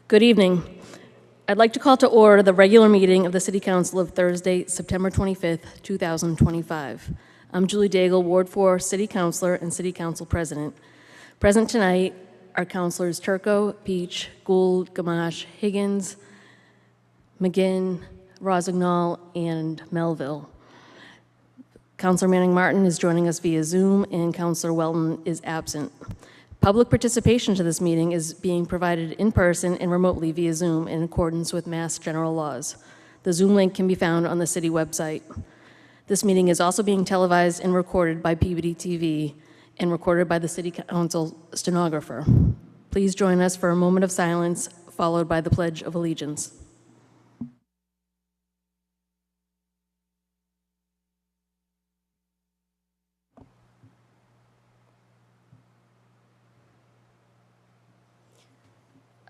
Good evening. I'd like to call to order the regular meeting of the City Council of Thursday, September 25th, 2025. I'm Julie Daigle, Ward 4 City Councilor and City Council President. Present tonight are Councilors Turco, Peach, Gould, Gamache, Higgins, McGinn, Rossignol, and Melville. Councilor Manning Martin is joining us via Zoom, and Councilor Welton is absent. Public participation to this meeting is being provided in person and remotely via Zoom in accordance with Mass General laws. The Zoom link can be found on the city website. This meeting is also being televised and recorded by Peabody TV and recorded by the City Council stenographer. Please join us for a moment of silence, followed by the Pledge of Allegiance.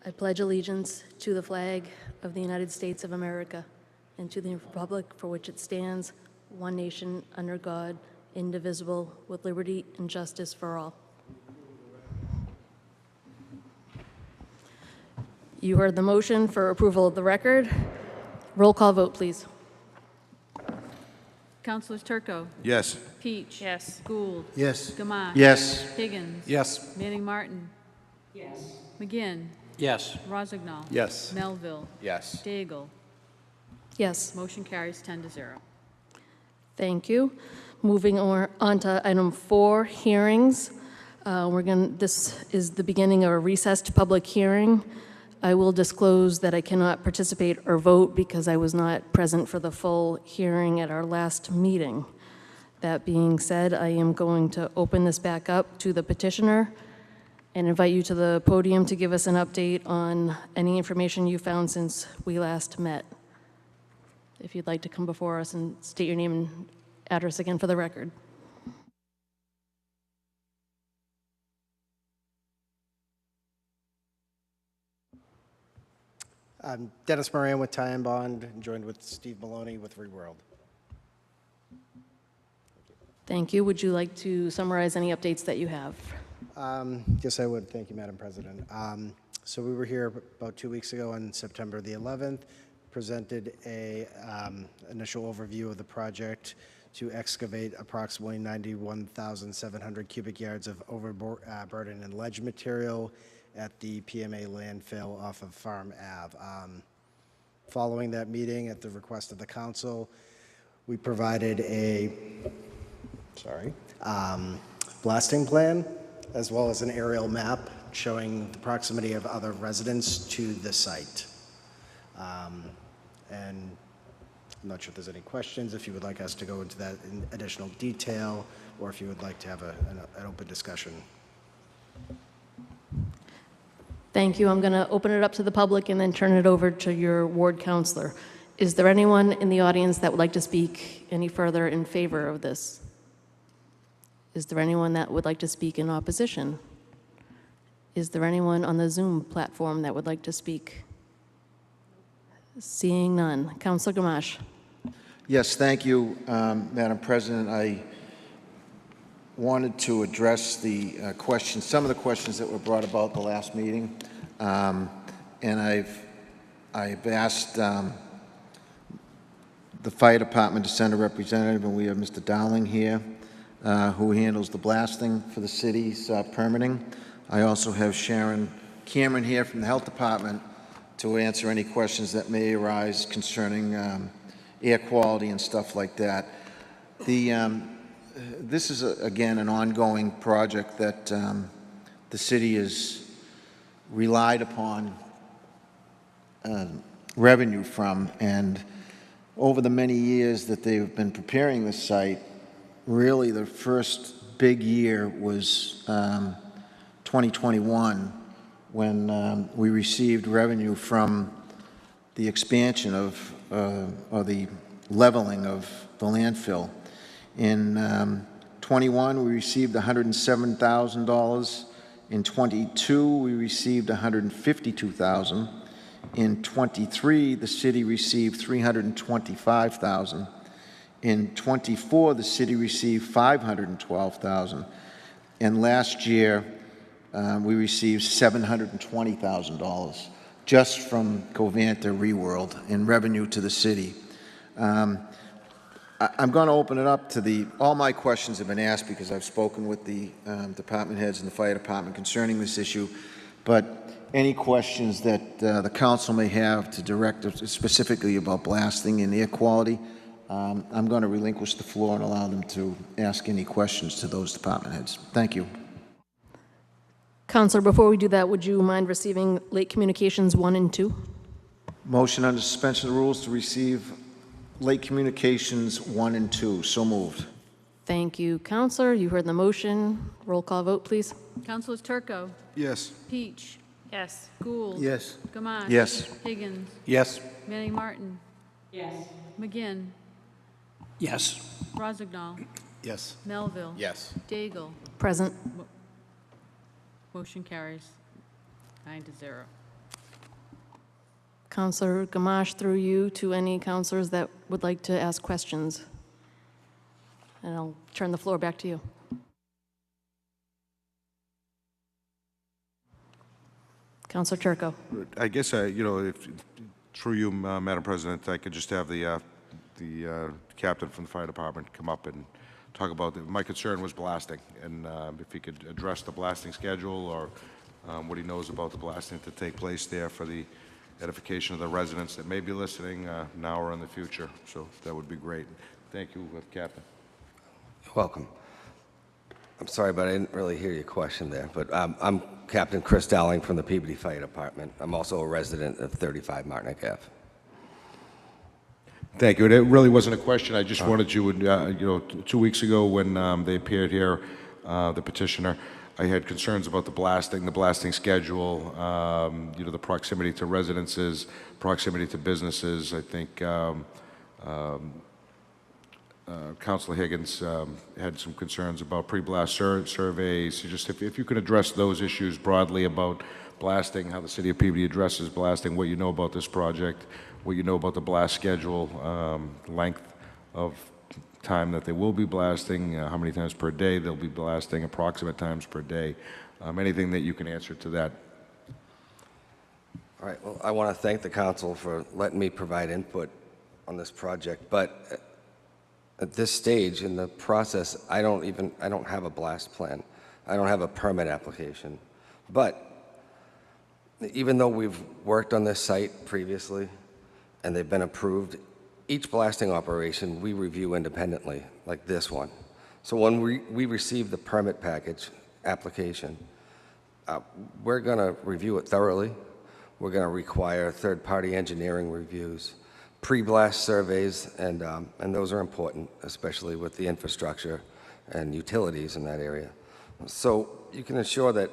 I pledge allegiance to the flag of the United States of America and to the republic for which it stands, one nation, under God, indivisible, with liberty and justice for all. You heard the motion for approval of the record. Roll call vote, please. Councilors Turco. Yes. Peach. Yes. Gould. Yes. Gamache. Yes. Higgins. Yes. Manning Martin. Yes. McGinn. Yes. Rossignol. Yes. Melville. Yes. Daigle. Yes. Motion carries 10-0. Thank you. Moving on to item 4, hearings. This is the beginning of a recessed public hearing. I will disclose that I cannot participate or vote because I was not present for the full hearing at our last meeting. That being said, I am going to open this back up to the petitioner and invite you to the podium to give us an update on any information you found since we last met. If you'd like to come before us and state your name and address again for the record. I'm Dennis Moran with Tie and Bond, joined with Steve Maloney with ReWorld. Thank you. Would you like to summarize any updates that you have? Yes, I would. Thank you, Madam President. So we were here about 2 weeks ago on September the 11th, presented a initial overview of the project to excavate approximately 91,700 cubic yards of overburden and ledge material at the PMA landfill off of Farm Ave. Following that meeting, at the request of the council, we provided a blasting plan as well as an aerial map showing the proximity of other residents to the site. And I'm not sure if there's any questions, if you would like us to go into that in additional detail, or if you would like to have an open discussion. Thank you. I'm going to open it up to the public and then turn it over to your ward counselor. Is there anyone in the audience that would like to speak any further in favor of this? Is there anyone that would like to speak in opposition? Is there anyone on the Zoom platform that would like to speak? Seeing none. Councilor Gamache. Yes, thank you, Madam President. I wanted to address the questions, some of the questions that were brought about the last meeting, and I've asked the fire department to send a representative, and we have Mr. Dowling here, who handles the blasting for the city's permitting. I also have Sharon Cameron here from the health department to answer any questions that may arise concerning air quality and stuff like that. This is, again, an ongoing project that the city has relied upon revenue from, and over the many years that they've been preparing this site, really the first big year was 2021, when we received revenue from the expansion of, or the leveling of the landfill. In 21, we received $107,000. In 22, we received $152,000. In 23, the city received $325,000. In 24, the city received $512,000. And last year, we received $720,000 just from Covanta Reworld in revenue to the city. I'm going to open it up to all my questions have been asked because I've spoken with the department heads and the fire department concerning this issue, but any questions that the council may have to direct specifically about blasting and air quality, I'm going to relinquish the floor and allow them to ask any questions to those department heads. Thank you. Counselor, before we do that, would you mind receiving late communications 1 and 2? Motion under suspension of the rules to receive late communications 1 and 2. So moved. Thank you, Counselor. You heard the motion. Roll call vote, please. Councilors Turco, Yes. Peach, Yes. Gould. Yes. Gamache. Yes. Higgins, Yes. Manning Martin, Yes. McGinn, Yes. Rozignol, Yes. Melville. Yes. Daigle. Present. Motion carries 9-0. Counselor Gamache, through you to any counselors that would like to ask questions. And I'll turn the floor back to you. Counselor Turco. I guess, if through you, Madam President, I could just have the captain from the fire department come up and talk about my concern was blasting, and if he could address the blasting schedule or what he knows about the blasting to take place there for the edification of the residents that may be listening now or in the future. So that would be great. Thank you, Captain. Welcome. I'm sorry, but I didn't really hear your question there. But I'm Captain Chris Dowling from the Peabody Fire Department. I'm also a resident of 35 Martinic Ave. Thank you. And it really wasn't a question. I just wanted you, 2 weeks ago when they appeared here, the petitioner, I had concerns about the blasting schedule, the proximity to residences, proximity to businesses. I think Councilor Higgins had some concerns about pre-blast surveys. Just if you could address those issues broadly about blasting, how the city of Peabody addresses blasting, what you know about this project, what you know about the blast schedule, length of time that they will be blasting, how many times per day they'll be blasting, approximate times per day, anything that you can answer to that. All right. Well, I want to thank the council for letting me provide input on this project. But at this stage in the process, I don't have a blast plan. I don't have a permit application. But even though we've worked on this site previously and they've been approved, each blasting operation we review independently, like this one. So when we receive the permit package application, we're going to review it thoroughly. We're going to require third-party engineering reviews, pre-blast surveys, and those are important, especially with the infrastructure and utilities in that area. So you can ensure that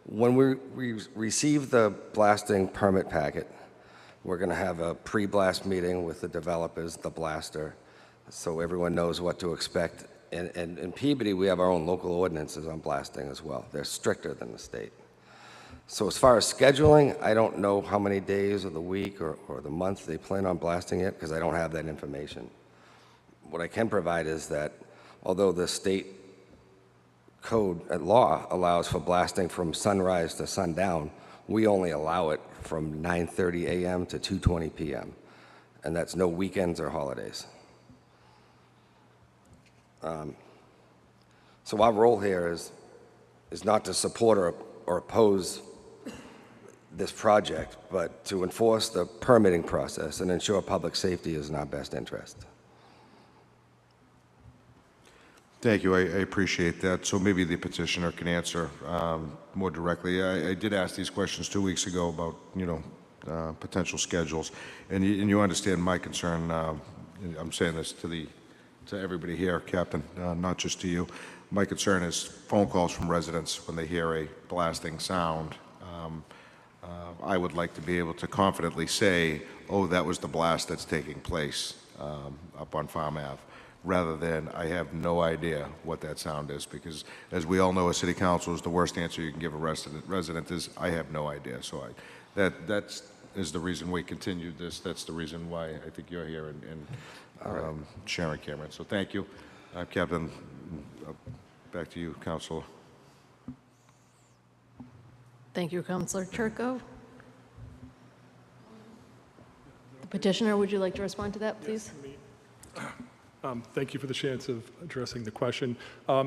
when we receive the blasting permit packet, we're going to have a pre-blast meeting with the developers, the blaster, so everyone knows what to expect. And in Peabody, we have our own local ordinances on blasting as well. They're stricter than the state. So as far as scheduling, I don't know how many days of the week or the month they plan on blasting it because I don't have that information. What I can provide is that although the state code at law allows for blasting from sunrise to sundown, we only allow it from 9:30 a.m. to 2:20 p.m., and that's no weekends or holidays. So our role here is not to support or oppose this project, but to enforce the permitting process and ensure public safety is in our best interest. Thank you. I appreciate that. So maybe the petitioner can answer more directly. I did ask these questions 2 weeks ago about, potential schedules, and you understand my concern. I'm saying this to everybody here, Captain, not just to you. My concern is phone calls from residents when they hear a blasting sound. I would like to be able to confidently say, oh, that was the blast that's taking place up on Farm Ave, rather than I have no idea what that sound is, because as we all know, as city council, is the worst answer you can give a resident is, I have no idea. So that is the reason we continued this. That's the reason why I think you're here and Sharon Cameron. So thank you. Captain, back to you, Councilor. Thank you, Councilor Turco. Petitioner, would you like to respond to that, please? Thank you for the chance of addressing the question.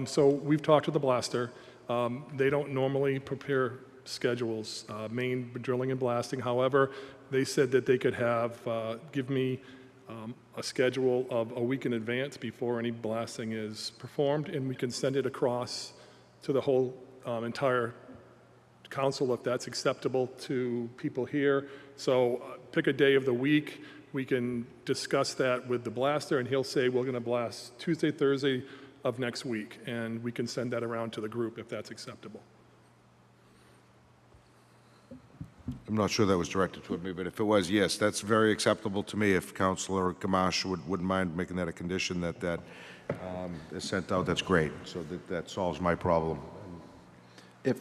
So we've talked to the blaster. They don't normally prepare schedules, main drilling and blasting. However, they said that they could give me a schedule of a week in advance before any blasting is performed, and we can send it across to the whole entire council if that's acceptable to people here. So pick a day of the week. We can discuss that with the blaster, and he'll say, we're going to blast Tuesday, Thursday of next week, and we can send that around to the group if that's acceptable. I'm not sure that was directed toward me, but if it was, yes, that's very acceptable to me. If Councilor Gamache wouldn't mind making that a condition that is sent out, that's great. So that solves my problem. If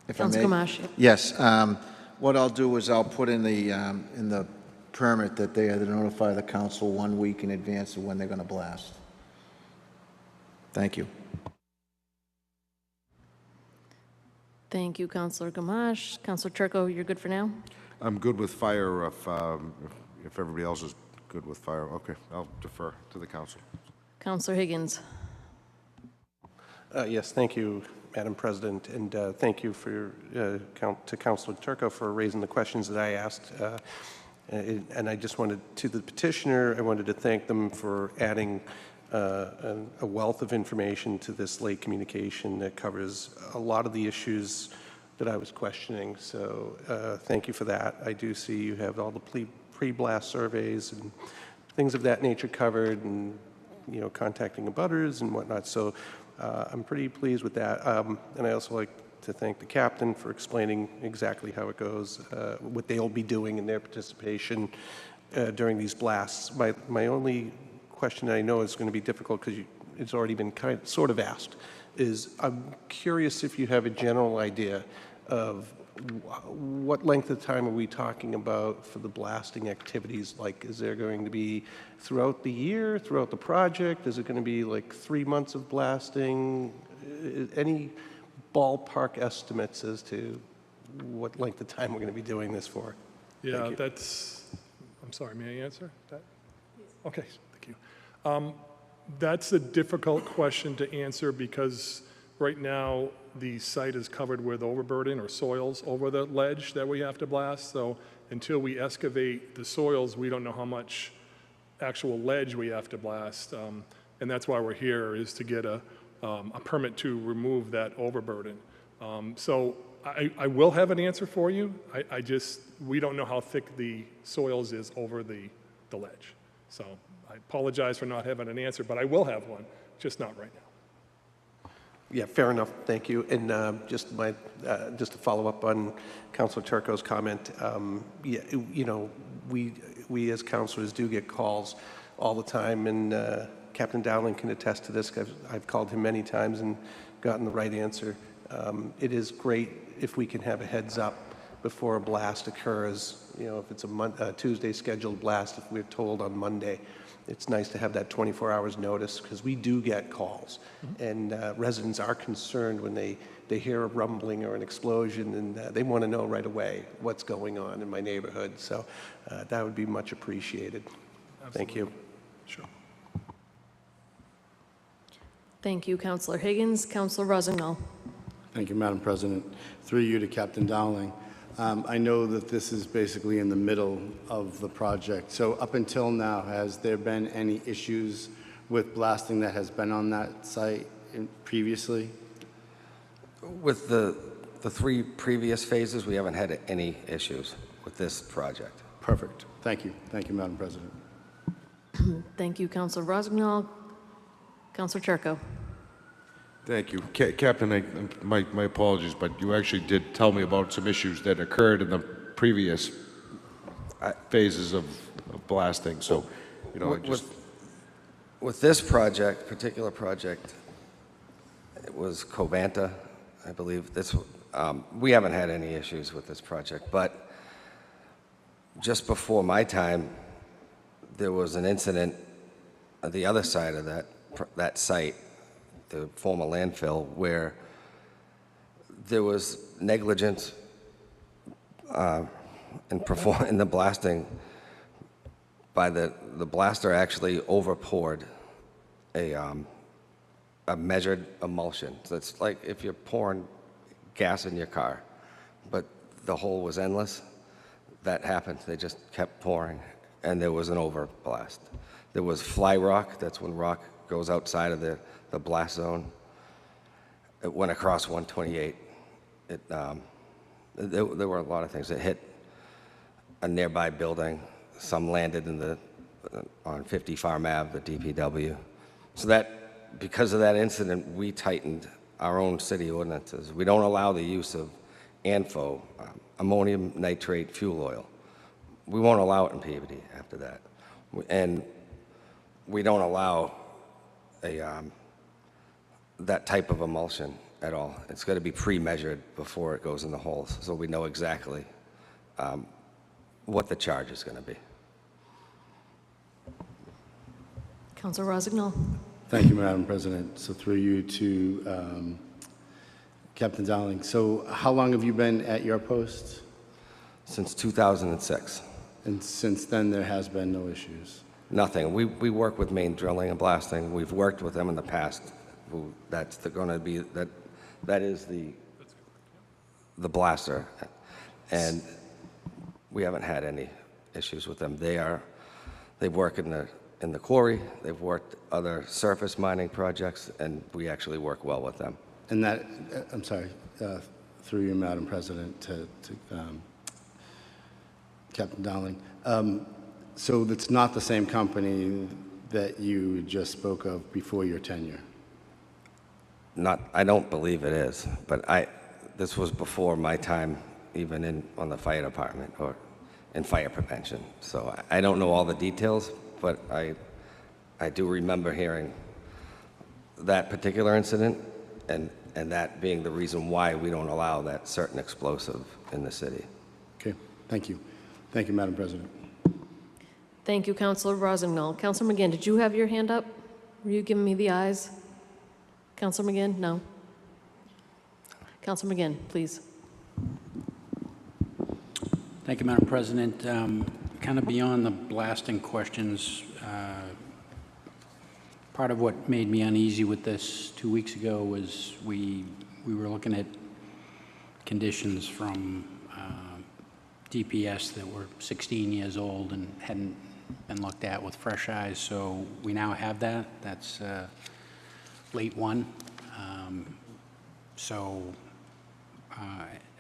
I Councilor may. Gamache. Yes. What I'll do is I'll put in the permit that they are to notify the council 1 week in advance of when they're going to blast. Thank you. Thank you, Councilor Gamache. Councilor Turco, you're good for now? I'm good with fire if everybody else is good with fire. Okay, I'll defer to the council. Councilor Higgins. Yes, thank you, Madam President, and thank you to Councilor Turco for raising the questions that I asked. And I just wanted, to the petitioner, I wanted to thank them for adding a wealth of information to this late communication that covers a lot of the issues that I was questioning. So thank you for that. I do see you have all the pre-blast surveys and things of that nature covered, and contacting abutters and whatnot. So I'm pretty pleased with that. And I also like to thank the captain for explaining exactly how it goes, what they'll be doing in their participation during these blasts. My only question I know is going to be difficult because it's already been sort of asked, is I'm curious if you have a general idea of what length of time are we talking about for the blasting activities? Like, is there going to be throughout the year, throughout the project? Is it going to be like 3 months of blasting? Any ballpark estimates as to what length of time we're going to be doing this for? Yeah, Thank you. I'm sorry, may I answer that? Okay, thank you. That's a difficult question to answer because right now the site is covered with overburden or soils over the ledge that we have to blast. So until we excavate the soils, we don't know how much actual ledge we have to blast. And that's why we're here, is to get a permit to remove that overburden. So I will have an answer for you. We don't know how thick the soils is over the ledge. So I apologize for not having an answer, but I will have one, just not right now. Yeah, fair enough. Thank you. And just to follow up on Councilor Turco's comment, we as councilors do get calls all the time, and Captain Dowling can attest to this. I've called him many times and gotten the right answer. It is great if we can have a heads up before a blast occurs. If it's a Tuesday scheduled blast, if we're told on Monday, it's nice to have that 24 hours notice, because we do get calls. And residents are concerned when they hear a rumbling or an explosion, and they want to know right away what's going on in my neighborhood. So that would be much appreciated. Absolutely. Thank you. Sure. Thank you, Councilor Higgins. Councilor Rossignol. Thank you, Madam President. Through you to Captain Dowling. I know that this is basically in the middle of the project. So up until now, has there been any issues with blasting that has been on that site previously? With the 3 previous phases, we haven't had any issues with this project. Perfect. Thank you. Thank you, Madam President. Thank you, Councilor Rossignol. Councilor Turco. Thank you. Captain, my apologies, but you actually did tell me about some issues that occurred in the previous phases of blasting. So, With this particular project, it was Covanta, I believe. We haven't had any issues with this project, but just before my time, there was an incident on the other side of that site, the former landfill, where there was negligent in the blasting, by the blaster actually overpoured a measured emulsion. So it's like if you're pouring gas in your car, but the hole was endless. That happened. They just kept pouring, and there was an overblast. There was fly rock. That's when rock goes outside of the blast zone. It went across 128. There were a lot of things. It hit a nearby building. Some landed on 50 Farm Ave, the DPW. So that, because of that incident, we tightened our own city ordinances. We don't allow the use of ANFO, ammonium nitrate fuel oil. We won't allow it in Peabody after that. And we don't allow that type of emulsion at all. It's got to be pre-measured before it goes in the holes, so we know exactly what the charge is going to be. Councilor Rossignol. Thank you, Madam President. So through you to Captain Dowling. So how long have you been at your post? Since 2006. And since then, there has been no issues? Nothing. We work with Maine Drilling and Blasting. We've worked with them in the past. That's going to be, that is the blaster. And we haven't had any issues with them. They work in the quarry. They've worked other surface mining projects, and we actually work well with them. And that, I'm sorry, through you, Madam President, to Captain Dowling. So that's not the same company that you just spoke of before your tenure? I don't believe it is, but this was before my time even on the fire department or in fire prevention. So I don't know all the details, but I do remember hearing that particular incident and that being the reason why we don't allow that certain explosive in the city. Okay, thank you. Thank you, Madam President. Thank you, Councilor Rossignol. Councilor McGinn, did you have your hand up? Were you giving me the eyes? Councilor McGinn? No. Councilor McGinn, please. Thank you, Madam President. Kind of beyond the blasting questions, part of what made me uneasy with this 2 weeks ago was we were looking at conditions from DPS that were 16 years old and hadn't been looked at with fresh eyes. So we now have that. That's late one.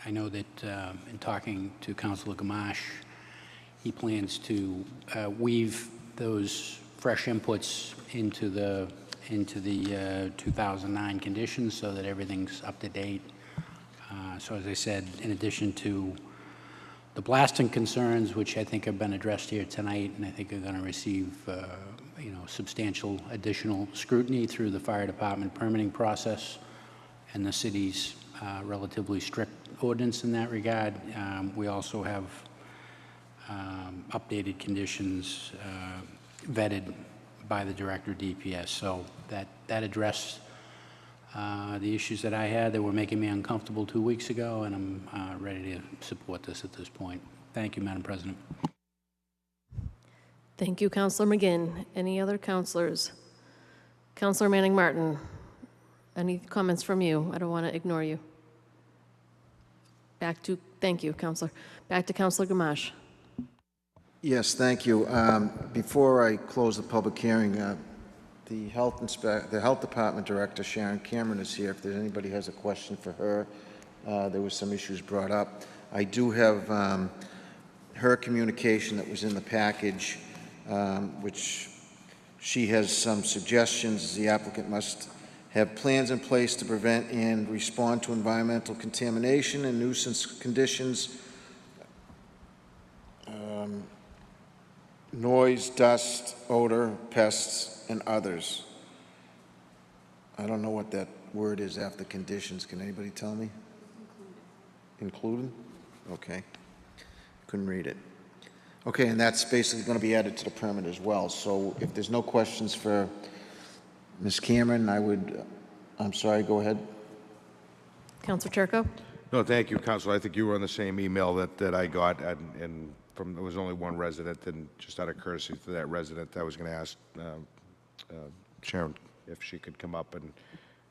I know that in talking to Councilor Gamache, he plans to weave those fresh inputs into the 2009 conditions so that everything's up to date. So as I said, in addition to the blasting concerns, which I think have been addressed here tonight, and I think are going to receive substantial additional scrutiny through the fire department permitting process and the city's relatively strict ordinance in that regard. We also have updated conditions vetted by the director of DPS. So that addressed the issues that I had that were making me uncomfortable 2 weeks ago, and I'm ready to support this at this point. Thank you, Madam President. Thank you, Councilor McGinn. Any other councilors? Councilor Manning Martin, any comments from you? I don't want to ignore you. Thank you, Councilor. Back to Councilor Gamache. Yes, thank you. Before I close the public hearing, the health department director, Sharon Cameron, is here. If there's anybody has a question for her, there was some issues brought up. I do have her communication that was in the package, which she has some suggestions. The applicant must have plans in place to prevent and respond to environmental contamination and nuisance conditions, noise, dust, odor, pests, and others. I don't know what that word is after conditions. Can anybody tell me? Included? Okay. Couldn't read it. Okay, and that's basically going to be added to the permit as well. So if there's no questions for Ms. Cameron, I'm sorry, go ahead. Councilor Turco? No, thank you, Council. I think you were on the same email that I got, and from, there was only one resident, and just out of courtesy to that resident, I was going to ask Sharon if she could come up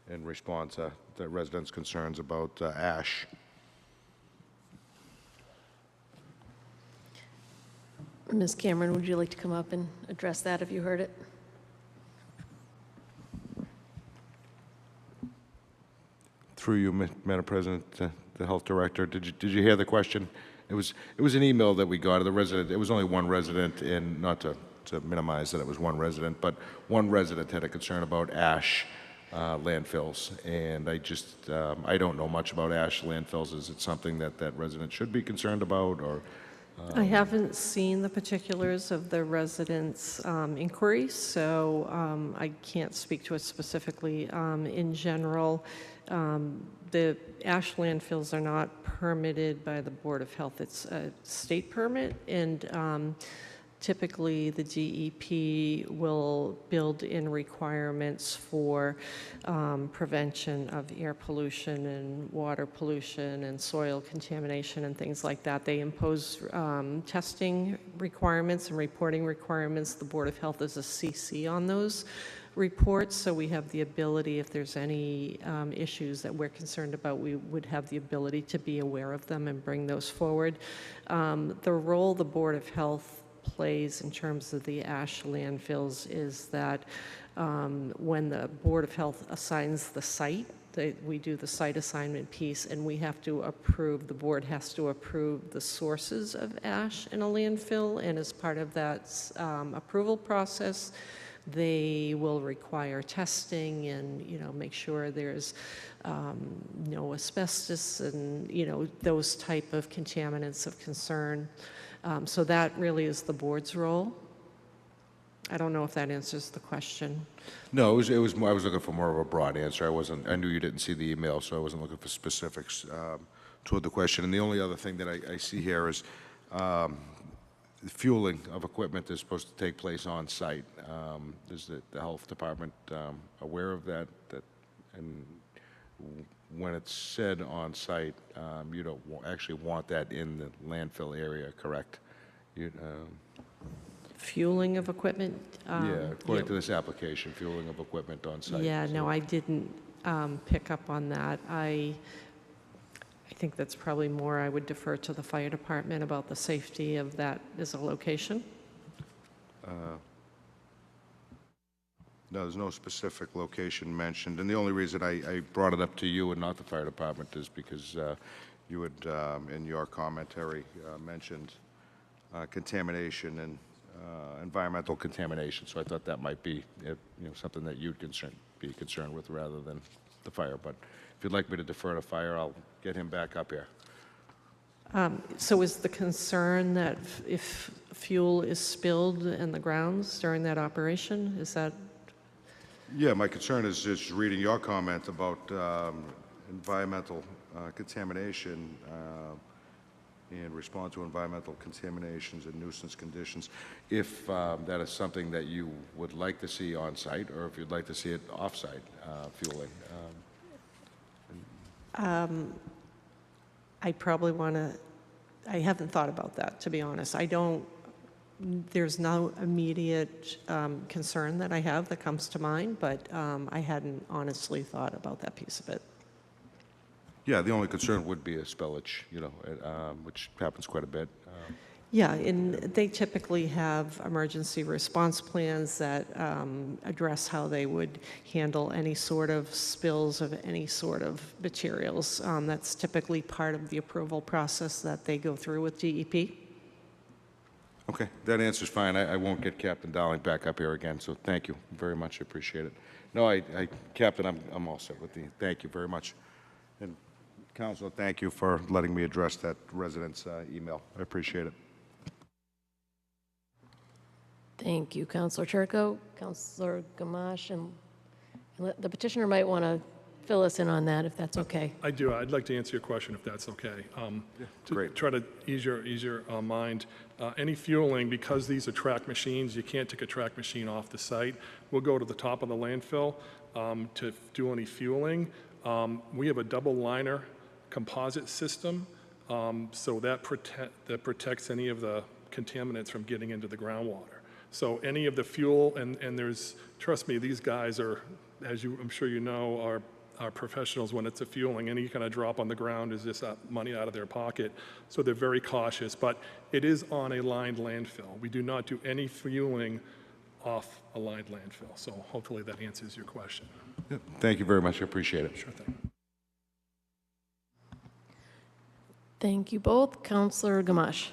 and respond to the residents' concerns about ash. Ms. Cameron, would you like to come up and address that if you heard it? Through you, Madam President, the Health Director, did you hear the question? It was an email that we got. The resident, it was only one resident, and not to minimize that it was one resident, but one resident had a concern about ash landfills, and I don't know much about ash landfills. Is it something that resident should be concerned about, or? I haven't seen the particulars of the residents' inquiry, so I can't speak to it specifically. In general, the ash landfills are not permitted by the Board of Health. It's a state permit, and typically the DEP will build in requirements for prevention of air pollution and water pollution and soil contamination and things like that. They impose testing requirements and reporting requirements. The Board of Health is a CC on those reports, so we have the ability, if there's any issues that we're concerned about, we would have the ability to be aware of them and bring those forward. The role the Board of Health plays in terms of the ash landfills is that when the Board of Health assigns the site, we do the site assignment piece, and we have to approve, the board has to approve the sources of ash in a landfill, and as part of that approval process, they will require testing and, make sure there's no asbestos and, those type of contaminants of concern. So that really is the board's role. I don't know if that answers the question. No, it was more, I was looking for more of a broad answer. I knew you didn't see the email, so I wasn't looking for specifics toward the question. And the only other thing that I see here is the fueling of equipment is supposed to take place on site. Is the health department aware of that? And when it's said on site, you don't actually want that in the landfill area, correct? Fueling of equipment? Yeah, according to this application, fueling of equipment on site. Yeah, no, I didn't pick up on that. I think that's probably more, I would defer to the fire department about the safety of that as a location. No, there's no specific location mentioned, and the only reason I brought it up to you and not the fire department is because you had, in your commentary, mentioned contamination and environmental contamination, so I thought that might be something that you'd be concerned with rather than the fire. But if you'd like me to defer to fire, I'll get him back up here. So is the concern that if fuel is spilled in the grounds during that operation, is that? Yeah, my concern is just reading your comment about environmental contamination and respond to environmental contaminations and nuisance conditions. If that is something that you would like to see on site, or if you'd like to see it off-site fueling. I probably want to, I haven't thought about that, to be honest. There's no immediate concern that I have that comes to mind, but I hadn't honestly thought about that piece of it. Yeah, the only concern would be a spillage, which happens quite a bit. Yeah, and they typically have emergency response plans that address how they would handle any sort of spills of any sort of materials. That's typically part of the approval process that they go through with DEP. Okay, that answer's fine. I won't get Captain Dowling back up here again, so thank you very much. I appreciate it. No, Captain, I'm all set with thank you very much. And Council, thank you for letting me address that resident's email. I appreciate it. Thank you, Councilor Turco. Councilor Gamache, and the petitioner might want to fill us in on that, if that's okay. I do. I'd like to answer your question, if that's okay. Great. Try to ease your mind. Any fueling, because these are track machines, you can't take a track machine off the site. We'll go to the top of the landfill to do any fueling. We have a double liner composite system, so that protects any of the contaminants from getting into the groundwater. So any of the fuel, and there's, trust me, these guys are, as I'm sure you know, are professionals when it's a fueling. Any kind of drop on the ground is just money out of their pocket. So they're very cautious, but it is on a lined landfill. We do not do any fueling off a lined landfill. So hopefully that answers your question. Yeah, thank you very much. I appreciate it. Sure thing. Thank you both. Councillor Gamache.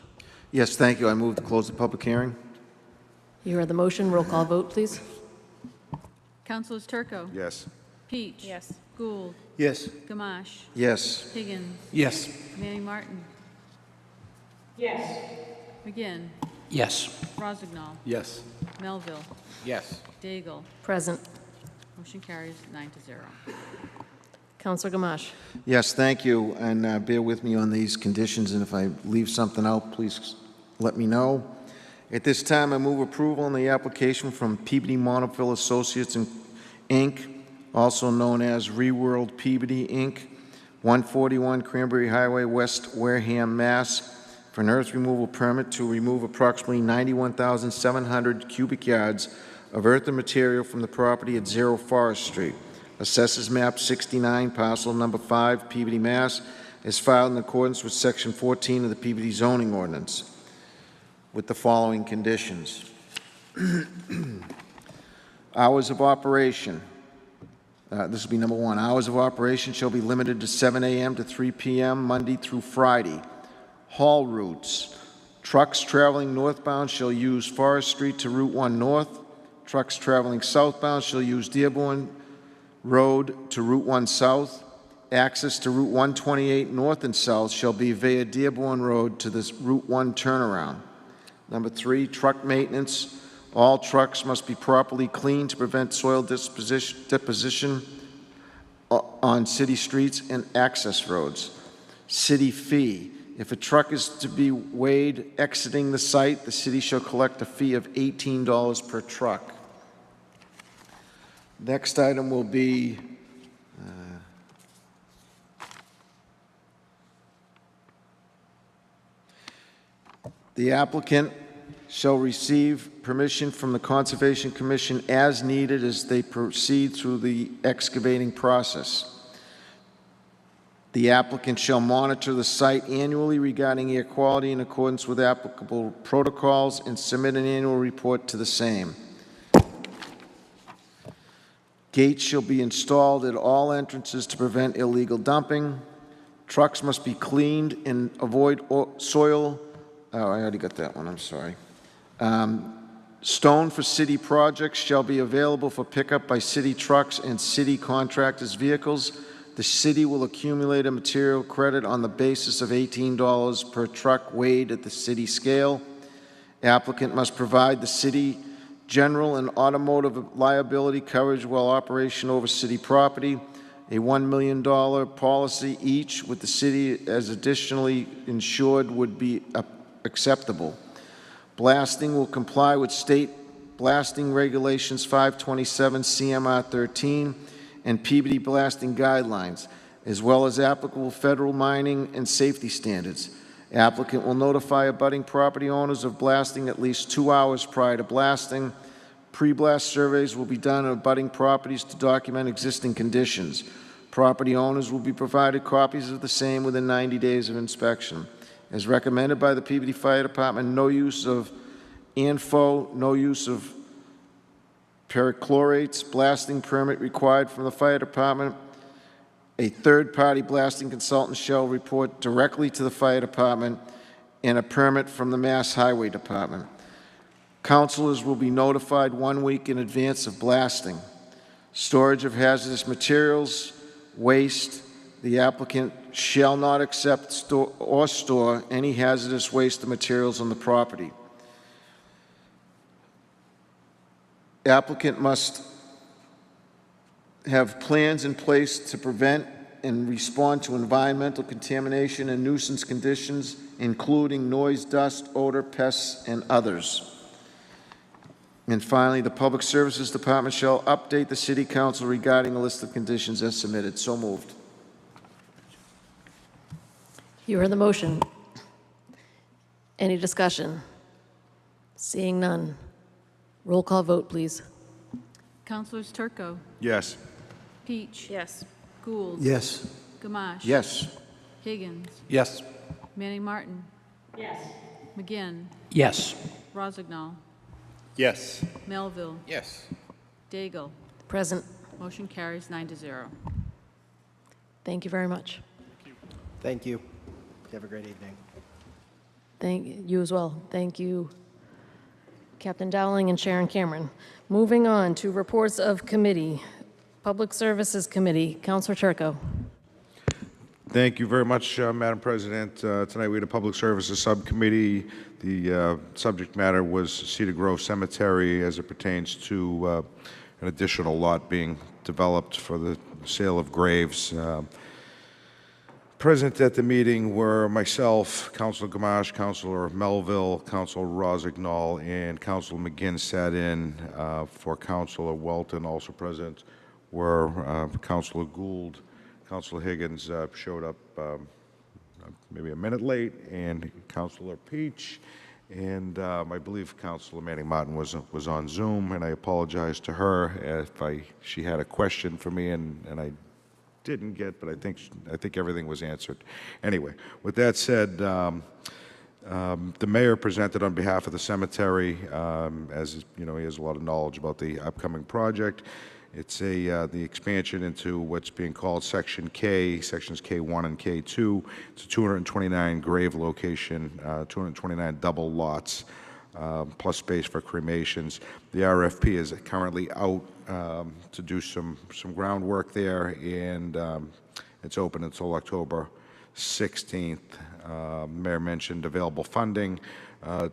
Yes, thank you. I move to close the public hearing. You heard the motion. Roll call vote, please. Councilors Turco. Yes. Peach. Yes. Gould. Yes. Gamache. Yes. Higgins. Yes. Manning Martin. Yes. McGinn. Yes. Rozignol. Yes. Melville. Yes. Daigle. Present. Motion carries 9-0. Councillor Gamache. Yes, thank you, and bear with me on these conditions, and if I leave something out, please let me know. At this time, I move approval on the application from Peabody Montefiore Associates, Inc., also known as Reworld Peabody, Inc., 141 Cranberry Highway, West Wareham, Mass., for an earth removal permit to remove approximately 91,700 cubic yards of earth and material from the property at 0 Forest Street. Assessors Map 69, parcel number 5, Peabody, Mass., is filed in accordance with Section 14 of the Peabody zoning ordinance, with the following conditions. Hours of operation. This will be number 1. Hours of operation shall be limited to 7 a.m. to 3 p.m. Monday through Friday. Haul routes. Trucks traveling northbound shall use Forest Street to Route 1 North. Trucks traveling southbound shall use Dearborn Road to Route 1 South. Access to Route 128 North and South shall be via Dearborn Road to this Route 1 turnaround. Number 3, truck maintenance. All trucks must be properly cleaned to prevent soil deposition on city streets and access roads. City fee. If a truck is to be weighed exiting the site, the city shall collect a fee of $18 per truck. Next item will be the applicant shall receive permission from the Conservation Commission as needed as they proceed through the excavating process. The applicant shall monitor the site annually regarding air quality in accordance with applicable protocols and submit an annual report to the same. Gates shall be installed at all entrances to prevent illegal dumping. Trucks must be cleaned and avoid soil. Oh, I already got that one, I'm sorry. Stone for city projects shall be available for pickup by city trucks and city contractors' vehicles. The city will accumulate a material credit on the basis of $18 per truck weighed at the city scale. Applicant must provide the city general and automotive liability coverage while operation over city property. A $1 million policy each with the city as additionally insured would be acceptable. Blasting will comply with state blasting regulations 527 CMR 13 and Peabody blasting guidelines, as well as applicable federal mining and safety standards. Applicant will notify abutting property owners of blasting at least 2 hours prior to blasting. Pre-blast surveys will be done on abutting properties to document existing conditions. Property owners will be provided copies of the same within 90 days of inspection. As recommended by the Peabody Fire Department, no use of ANFO, no use of perchlorates, blasting permit required from the fire department. A third-party blasting consultant shall report directly to the fire department and a permit from the Mass Highway Department. Councilors will be notified 1 week in advance of blasting. Storage of hazardous materials, waste. The applicant shall not accept or store any hazardous waste or materials on the property. Applicant must have plans in place to prevent and respond to environmental contamination and nuisance conditions, including noise, dust, odor, pests, and others. And finally, the Public Services Department shall update the City Council regarding a list of conditions as submitted. So moved. You heard the motion. Any discussion? Seeing none. Roll call vote, please. Councilors Turco, Yes. Peach. Yes. Gould. Yes. Gamache. Yes. Higgins. Yes. Manning Martin. Yes. McGinn. Yes. Rozignol. Yes. Melville. Yes. Daigle. Present. Motion carries 9-0. Thank you very much. Thank you. Have a great evening. Thank you as well. Thank you, Captain Dowling and Sharon Cameron. Moving on to reports of committee. Public Services Committee, Councilor Turco. Thank you very much, Madam President. Tonight we had a Public Services Subcommittee. The subject matter was Cedar Grove Cemetery as it pertains to an additional lot being developed for the sale of graves. Present at the meeting were myself, Councilor Gamache, Councilor Melville, Councilor Rozignol, and Councilor McGinn sat in for Councilor Welton. Also present were Councilor Gould. Councilor Higgins showed up maybe a minute late, and Councilor Peach, and I believe Councilor Manning Martin was on Zoom, and I apologize to her if she had a question for me, and I didn't get, but I think everything was answered. Anyway, with that said, the mayor presented on behalf of the cemetery, as you know, he has a lot of knowledge about the upcoming project. It's the expansion into what's being called Section K, Sections K1 and K2. It's a 229 grave location, 229 double lots, plus space for cremations. The RFP is currently out to do some groundwork there, and it's open until October 16th. Mayor mentioned available funding,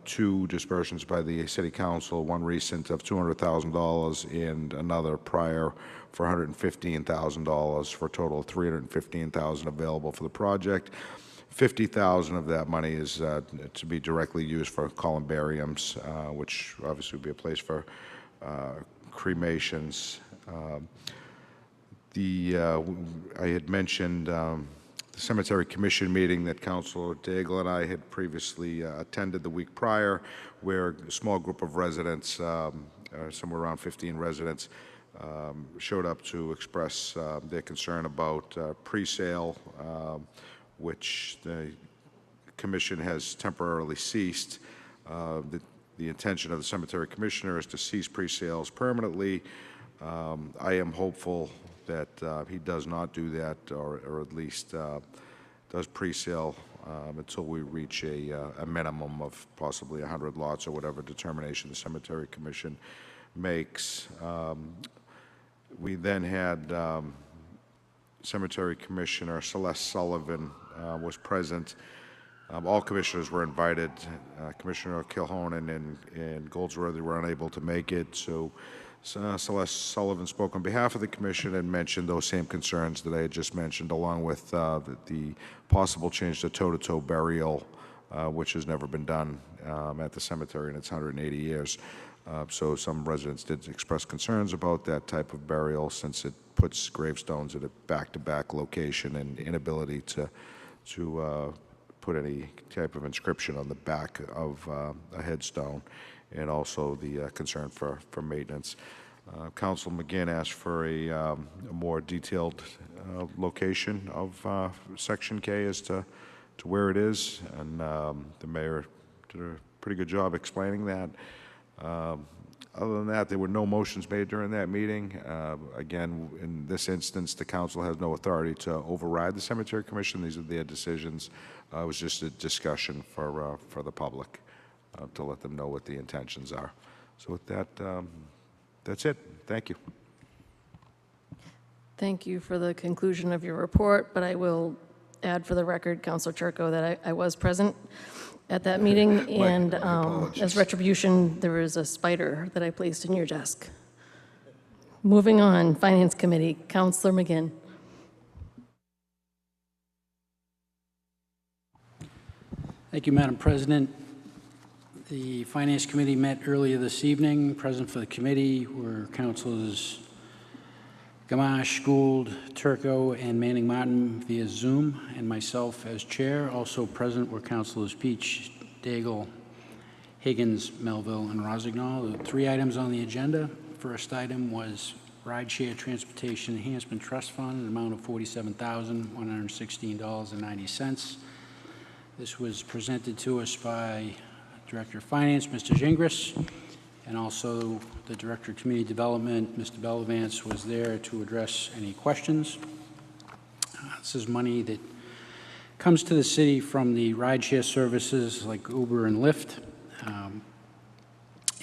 2 disbursements by the City Council, one recent of $200,000 and another prior for $115,000 for a total of $315,000 available for the project. $50,000 of that money is to be directly used for columbariums, which obviously would be a place for cremations. I had mentioned the Cemetery Commission meeting that Councilor Daigle and I had previously attended the week prior, where a small group of residents, somewhere around 15 residents, showed up to express their concern about pre-sale, which the Commission has temporarily ceased. The intention of the Cemetery Commissioner is to cease pre-sales permanently. I am hopeful that he does not do that, or at least does pre-sale until we reach a minimum of possibly 100 lots or whatever determination the Cemetery Commission makes. We then had Cemetery Commissioner Celeste Sullivan was present. All commissioners were invited. Commissioner Kilhonen and Goldsworthy were unable to make it, so Celeste Sullivan spoke on behalf of the commission and mentioned those same concerns that I had just mentioned, along with the possible change to toe-to-toe burial, which has never been done at the cemetery in its 180 years. So some residents did express concerns about that type of burial, since it puts gravestones at a back-to-back location and inability to put any type of inscription on the back of a headstone, and also the concern for maintenance. Council McGinn asked for a more detailed location of Section K as to where it is, and the mayor did a pretty good job explaining that. Other than that, there were no motions made during that meeting. Again, in this instance, the council has no authority to override the Cemetery Commission. These are their decisions. It was just a discussion for the public to let them know what the intentions are. So with that, that's it. Thank you. Thank you for the conclusion of your report, but I will add for the record, Councilor Turco, that I was present at that meeting, and as retribution, there is a spider that I placed in your desk. Moving on, Finance Committee, Councilor McGinn. Thank you, Madam President. The Finance Committee met earlier this evening. Present for the committee were Councilors Gamache, Gould, Turco, and Manning Martin via Zoom, and myself as chair. Also present were Councilors Peach, Daigle, Higgins, Melville, and Rossignol. The 3 items on the agenda. First item was Rideshare Transportation Enhancement Trust Fund, an amount of $47,116.90. This was presented to us by Director of Finance, Mr. Gingras, and also the Director of Community Development, Mr. Bellavance, was there to address any questions. This is money that comes to the city from the rideshare services like Uber and Lyft.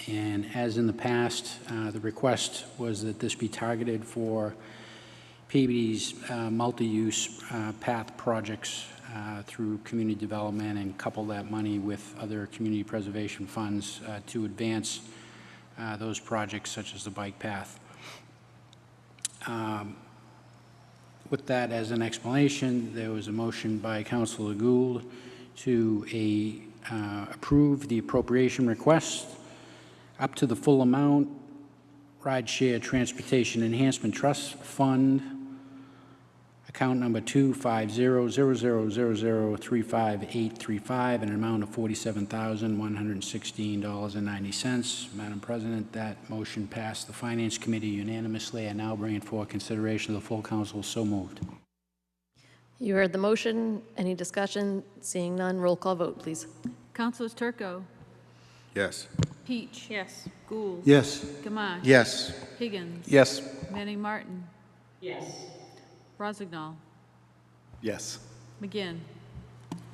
And as in the past, the request was that this be targeted for Peabody's multi-use path projects through community development, and couple that money with other community preservation funds to advance those projects such as the bike path. With that as an explanation, there was a motion by Councilor Gould to approve the appropriation request up to the full amount, Rideshare Transportation Enhancement Trust Fund, account number 250000035,835, an amount of $47,116.90. Madam President, that motion passed the Finance Committee unanimously. I now bring it for consideration of the full council. So moved. You heard the motion. Any discussion? Seeing none, roll call vote, please. Councilors Turco, Yes. Peach. Yes. Gould. Yes. Gamache. Yes. Higgins. Yes. Manning Martin. Yes. Rossignol. Yes. McGinn.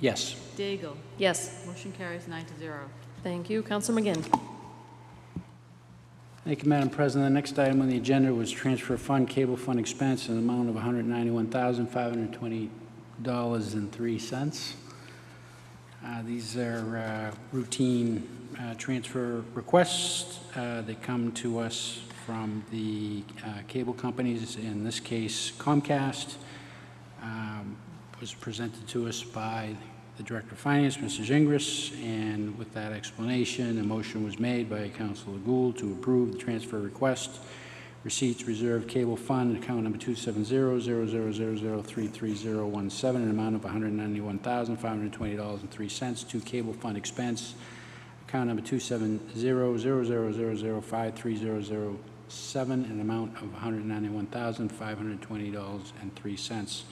Yes. Daigle. Yes. Motion carries 9-0. Thank you. Councilor McGinn. Thank you, Madam President. The next item on the agenda was transfer fund, cable fund expense, in an amount of $191,520.03. These are routine transfer requests that come to us from the cable companies. In this case, Comcast was presented to us by the Director of Finance, Mr. Gingras, and with that explanation, a motion was made by Councilor Gould to approve the transfer request. Receipts Reserve Cable Fund, account number 270-000033017, an amount of $191,520.03 to Cable Fund expense, account number 270-000053007, an amount of $191,520.03.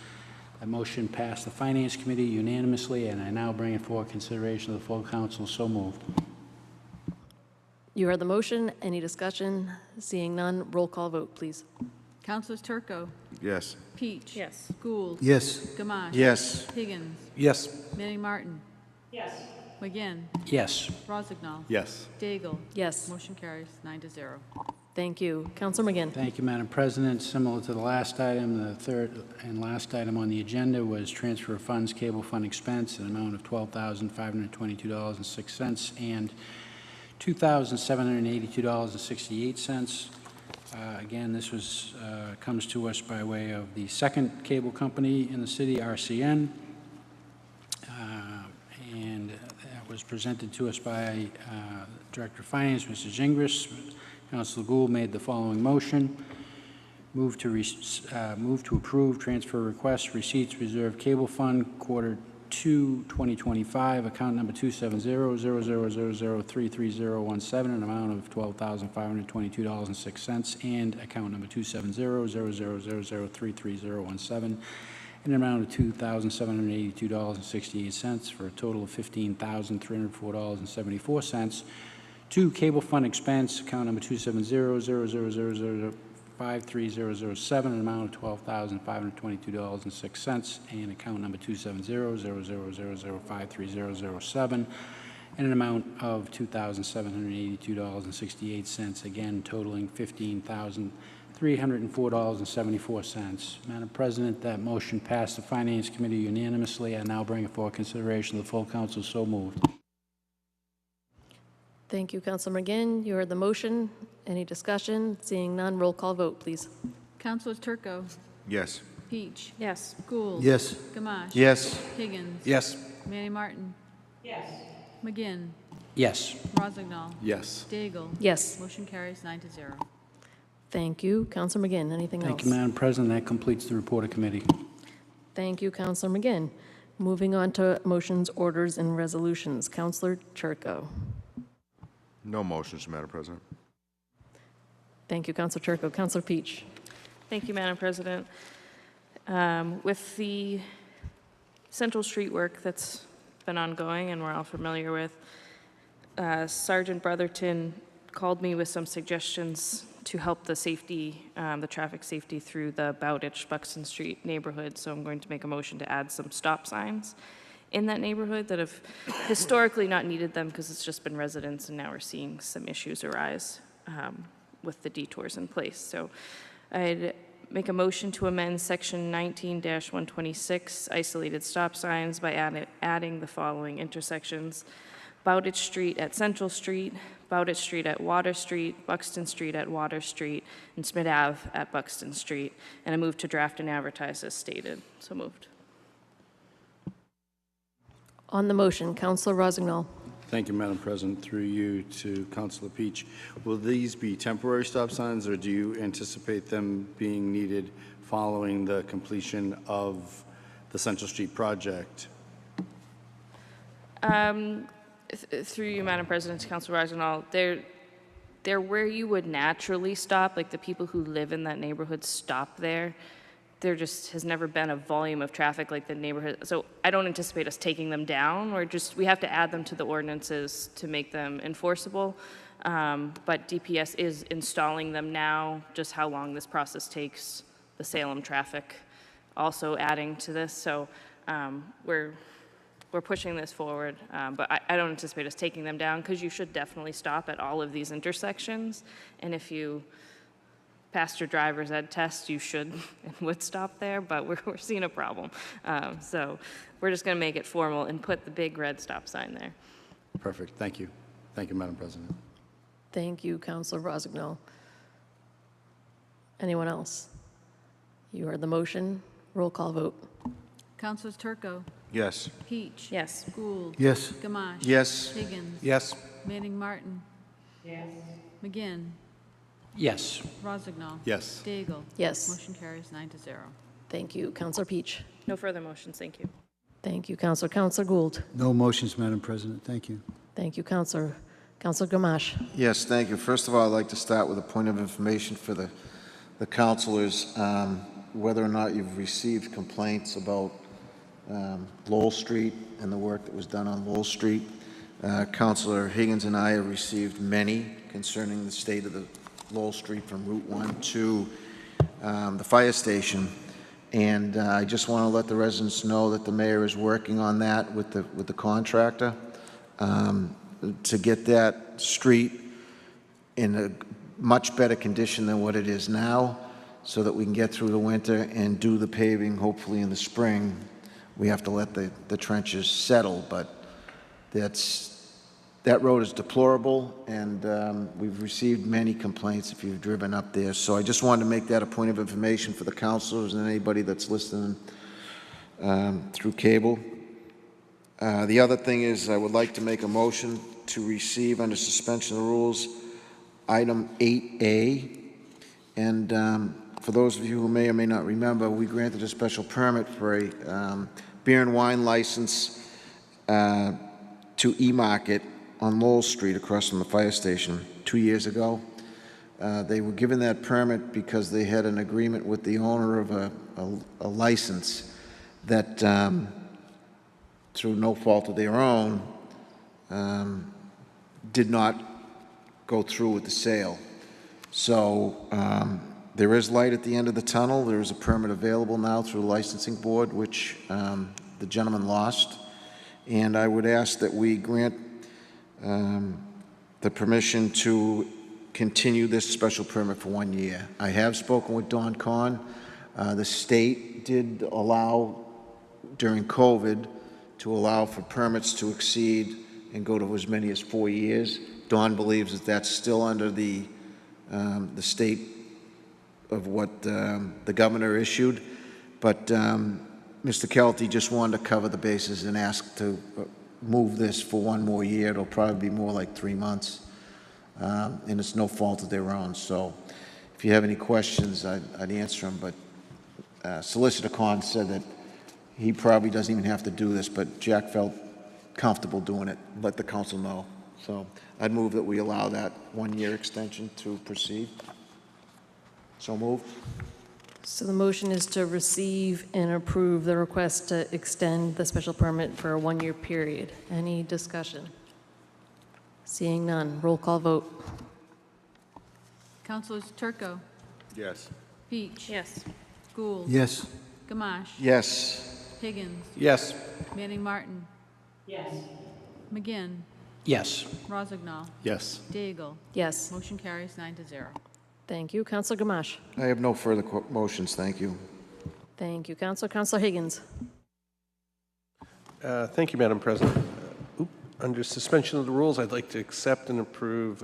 That motion passed the Finance Committee unanimously, and I now bring it for consideration of the full council. So moved. You heard the motion. Any discussion? Seeing none, roll call vote, please. Councilors Turco, Yes. Peach. Yes. Gould. Yes. Gamache. Yes. Higgins. Yes. Manning Martin. Yes. McGinn. Yes. Rossignol. Yes. Daigle. Yes. Motion carries 9-0. Thank you. Councilor McGinn. Thank you, Madam President. Similar to the last item, the third and last item on the agenda was transfer of funds, cable fund expense, an amount of $12,522.06 and $2,782.68. Again, this was comes to us by way of the second cable company in the city, RCN, and that was presented to us by Director of Finance, Mr. Gingras. Councilor Gould made the following motion. Move to approve transfer request, Receipts Reserve Cable Fund, Quarter 2, 2025, account number 270-000033017, an amount of $12,522.06, and account number 270-000033017, in an amount of $2,782.68, for a total of $15,304.74, to Cable Fund expense, account number 270-000533007, an amount of $12,522.06, and account number 270-000533007, and an amount of $2,782.68, again totaling $15,304.74. Madam President, that motion passed the Finance Committee unanimously. I now bring it for consideration of the full council. So moved. Thank you, Councilor McGinn. You heard the motion. Any discussion? Seeing none, roll call vote, please. Councilors Turco, Yes. Peach. Yes. Gould. Yes. Gamache. Yes. Higgins. Yes. Manning Martin. Yes. McGinn. Yes. Rossignol. Yes. Daigle. Yes. Motion carries 9-0. Thank you. Counselor McGinn, anything else? Thank you, Madam President. That completes the report of committee. Thank you, Counselor McGinn. Moving on to motions, orders, and resolutions. Counselor Turco. No motions, Madam President. Thank you, Counselor Turco. Counselor Peach. Thank you, Madam President. With the Central Street work that's been ongoing and we're all familiar with, Sergeant Brotherton called me with some suggestions to help the safety, the traffic safety through the Bowditch, Buxton Street neighborhood. So I'm going to make a motion to add some stop signs in that neighborhood that have historically not needed them because it's just been residents, and now we're seeing some issues arise with the detours in place. So I'd make a motion to amend section 19-126, isolated stop signs, by adding the following intersections: Bowditch Street at Central Street, Bowditch Street at Water Street, Buxton Street at Water Street, and Smith Ave at Buxton Street. And I move to draft and advertise as stated. So moved. On the motion, Counselor Rossignol. Thank you, Madam President. Through you to Councilor Peach. Will these be temporary stop signs, or do you anticipate them being needed following the completion of the Central Street project? Through you, Madam President, Councilor Rossignol, they're where you would naturally stop, like the people who live in that neighborhood stop there. There just has never been a volume of traffic like the neighborhood. So I don't anticipate us taking them down. We have to add them to the ordinances to make them enforceable. But DPS is installing them now. Just how long this process takes, the Salem traffic also adding to this. So we're pushing this forward, but I don't anticipate us taking them down, because you should definitely stop at all of these intersections. And if you passed your driver's ed test, you should and would stop there, but we're seeing a problem. So we're just going to make it formal and put the big red stop sign there. Perfect. Thank you. Thank you, Madam President. Thank you, Counselor Rossignol. Anyone else? You heard the motion. Roll call vote. Councilors Turco, Yes. Peach. Yes. Gould. Yes. Gamache. Yes. Higgins. Yes. Manning Martin. Yes. McGinn. Yes. Rossignol. Yes. Daigle. Yes. Motion carries 9-0. Thank you, Counselor Peach. No further motions, thank you. Thank you, Counselor. Counselor Gould. No motions, Madam President. Thank you. Thank you, Counselor. Counselor Gamache. Yes, thank you. First of all, I'd like to start with a point of information for the councilors, whether or not you've received complaints about Lowell Street and the work that was done on Lowell Street. Councilor Higgins and I have received many concerning the state of the Lowell Street from Route 1 to the fire station. And I just want to let the residents know that the mayor is working on that with the contractor to get that street in a much better condition than what it is now, so that we can get through the winter and do the paving hopefully in the spring. We have to let the trenches settle, but that road is deplorable, and we've received many complaints if you've driven up there. So I just wanted to make that a point of information for the councilors and anybody that's listening through cable. The other thing is, I would like to make a motion to receive under suspension of the rules item 8A. And for those of you who may or may not remember, we granted a special permit for a beer and wine license to E-Market on Lowell Street across from the fire station 2 years ago. They were given that permit because they had an agreement with the owner of a license that, through no fault of their own, did not go through with the sale. So there is light at the end of the tunnel. There is a permit available now through the licensing board, which the gentleman lost. And I would ask that we grant the permission to continue this special permit for 1 year. I have spoken with Don Kahn. The state did allow, during COVID, to allow for permits to exceed and go to as many as 4 years. Don believes that that's still under the state of what the governor issued, but Mr. Kelty just wanted to cover the bases and ask to move this for 1 more year. It'll probably be more like 3 months, and it's no fault of their own. So if you have any questions, I'd answer them, but Solicitor Khan said that he probably doesn't even have to do this, but Jack felt comfortable doing it, let the council know. So I'd move that we allow that one-year extension to proceed. So moved. So the motion is to receive and approve the request to extend the special permit for a one-year period. Any discussion? Seeing none, roll call vote. Councilors Turco, Yes. Peach. Yes. Gould. Yes. Gamache. Yes. Higgins. Yes. Manning Martin. Yes. McGinn. Yes. Rozignol. Yes. Daigle. Yes, Motion carries 9-0. thank you. Counselor Gamache. I have no further motions, thank you. Thank you, Counselor. Counselor Higgins. Thank you, Madam President. Under suspension of the rules, I'd like to accept and approve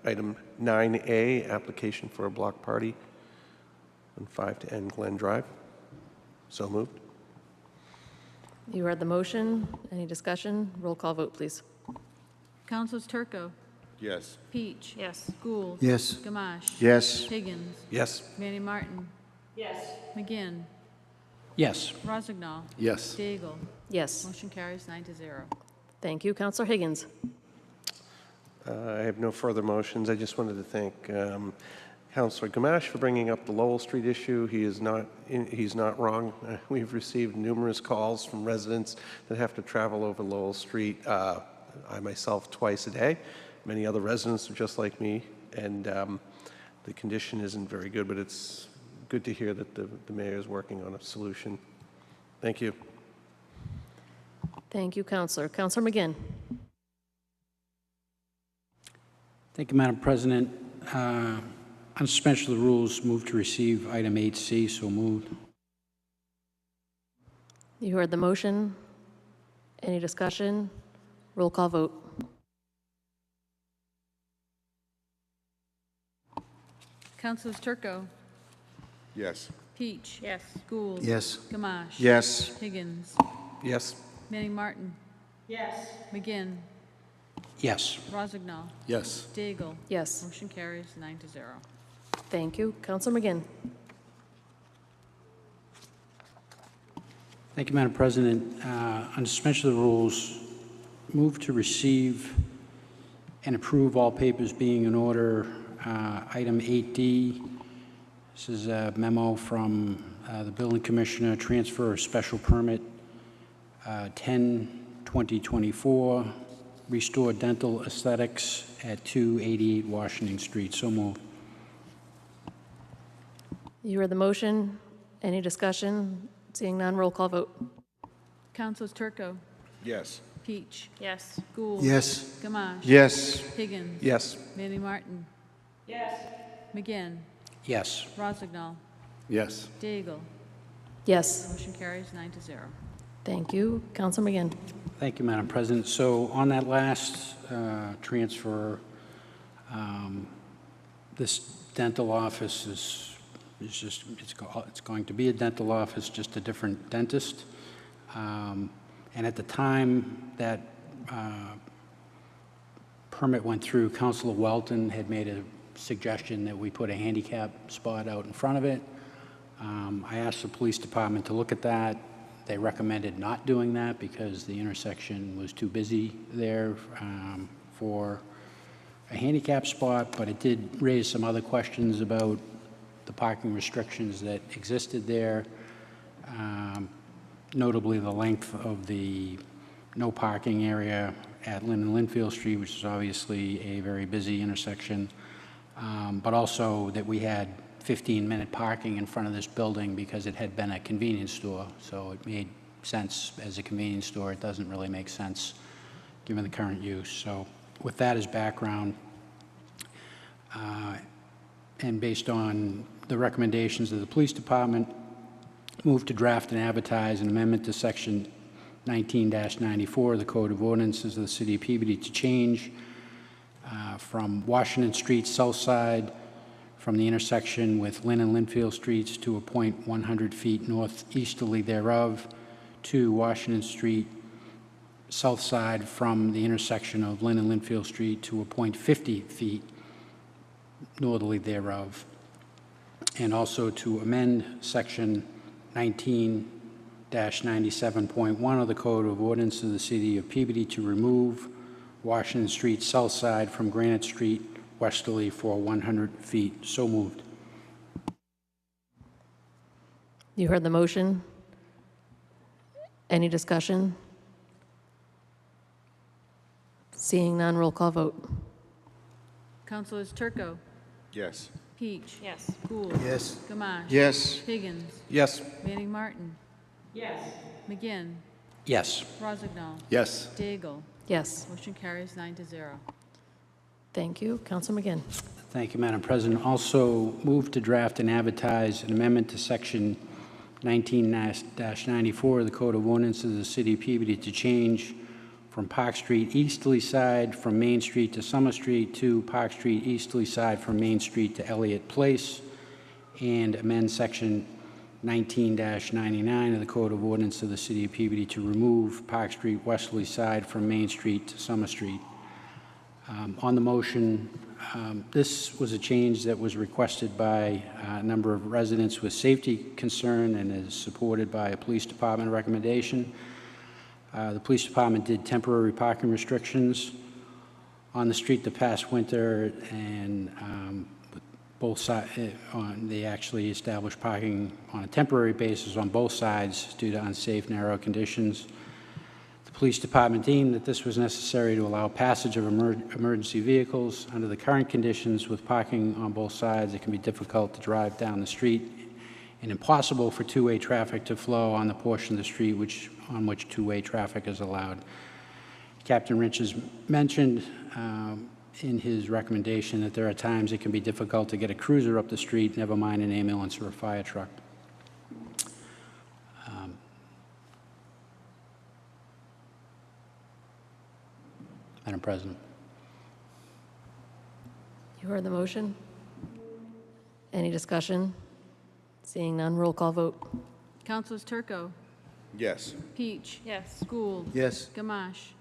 item 9A, application for a block party on 5 to N Glen Drive. So moved. You heard the motion. Any discussion? Roll call vote, please. Councilors Turco, Yes. Peach. Yes. Gould. Yes. Gamache. Yes. Higgins. Yes. Manning Martin. Yes. McGinn. Yes. Rozignol. Yes. Daigle. Yes, Motion carries 9-0. thank you. Counselor Higgins. I have no further motions. I just wanted to thank Councilor Gamache for bringing up the Lowell Street issue. He's not wrong. We've received numerous calls from residents that have to travel over Lowell Street. I myself twice a day. Many other residents are just like me, and the condition isn't very good, but it's good to hear that the mayor is working on a solution. Thank you. Thank you, Counselor. Counselor McGinn. Thank you, Madam President. On suspension of the rules, move to receive item 8C, so moved. You heard the motion. Any discussion? Roll call vote. Councilors Turco, Yes. Peach. Yes. Gould. Yes. Gamache. Yes. Higgins. Yes. Manning Martin. Yes. McGinn. Yes. Rozignol. Yes. Daigle. Yes, Motion carries 9-0. thank you. Counselor McGinn. Thank you, Madam President. On suspension of the rules, move to receive and approve all papers being in order. Item 8D, this is a memo from the Building Commissioner, transfer of special permit 10/2024, restore dental aesthetics at 288 Washington Street. So moved. You heard the motion. Any discussion? Seeing none, roll call vote. Councilors Turco, Yes. Peach. Yes. Gould. Yes. Gamache. Yes. Higgins. Yes. Manning Martin. Yes. McGinn. Yes. Rozignol. Yes. Daigle. Yes, Motion carries 9-0. thank you. Counselor McGinn. Thank you, Madam President. So on that last transfer, this dental office is just, it's going to be a dental office, just a different dentist. And at the time that permit went through, Councilor Welton had made a suggestion that we put a handicap spot out in front of it. I asked the police department to look at that. They recommended not doing that because the intersection was too busy there for a handicap spot, but it did raise some other questions about the parking restrictions that existed there, notably the length of the no parking area at Lynn and Linfield Street, which is obviously a very busy intersection, but also that we had 15-minute parking in front of this building because it had been a convenience store. So it made sense as a convenience store. It doesn't really make sense given the current use. So with that as background, and based on the recommendations of the police department, move to draft and advertise an amendment to section 19-94 of the Code of Ordinances of the City of Peabody to change from Washington Street south side from the intersection with Lynn and Linfield Streets to a point 100 feet northeasterly thereof, to Washington Street south side from the intersection of Lynn and Linfield Street to a point 50 feet northerly thereof, and also to amend Section 19-97.1 of the Code of Ordinance of the City of Peabody to remove Washington Street South Side from Granite Street westerly for 100 feet. So moved. You heard the motion. Any discussion? Seeing none, roll call vote. Councilors Turco, Yes. Peach. Yes. Gould. Yes. Gamache. Yes. Higgins. Yes. Manning Martin. Yes. McGinn. Yes. Rozignol. Yes. Daigle. Yes. Motion carries 9-0. Thank you. Council McGinn. Thank you, Madam President. Also move to draft and advertise an amendment to Section 19-94 of the Code of Ordinances of the City of Peabody to change from Park Street easterly side from Main Street to Summer Street to Park Street easterly side from Main Street to Elliott Place, and amend Section 19-99 of the Code of Ordinance of the City of Peabody to remove Park Street westerly side from Main Street to Summer Street. On the motion, this was a change that was requested by a number of residents with safety concern and is supported by a police department recommendation. The police department did temporary parking restrictions on the street the past winter, and both sides, they actually established parking on a temporary basis on both sides due to unsafe, narrow conditions. The police department deemed that this was necessary to allow passage of emergency vehicles. Under the current conditions with parking on both sides, it can be difficult to drive down the street and impossible for two-way traffic to flow on the portion of the street on which two-way traffic is allowed. Captain Rich has mentioned in his recommendation that there are times it can be difficult to get a cruiser up the street, never mind an ambulance or a fire truck. Madam President. You heard the motion. Any discussion? Seeing none, roll call vote. Councilors Turco, Yes. Peach. Yes. Gould. Yes. Gamache.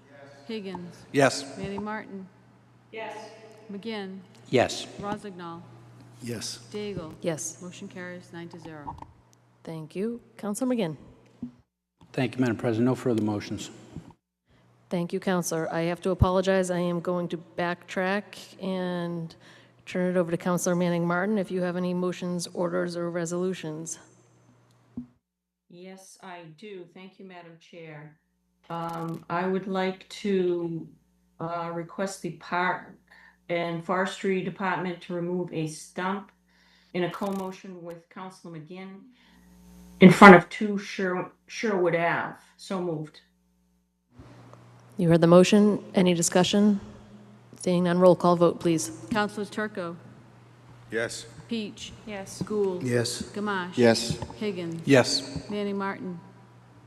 Higgins. Yes. Manning Martin. Yes. McGinn. Yes. Rozignol. Yes. Daigle. Yes. Motion carries 9-0. Thank you. Councilor McGinn. Thank you, Madam President. No further motions. Thank you, Counselor. I have to apologize. I am going to backtrack and turn it over to Counselor Manning Martin if you have any motions, orders, or resolutions. Yes, I do. Thank you, Madam Chair. I would like to request the Park and Forestry Department to remove a stump in a co-motion with Councilor McGinn in front of 2 Sherwood Ave. So moved. You heard the motion. Any discussion? Seeing none, roll call vote, please. Councilors Turco, Yes. Peach. Yes. Gould. Yes. Gamache. Yes. Higgins. Yes. Manning Martin.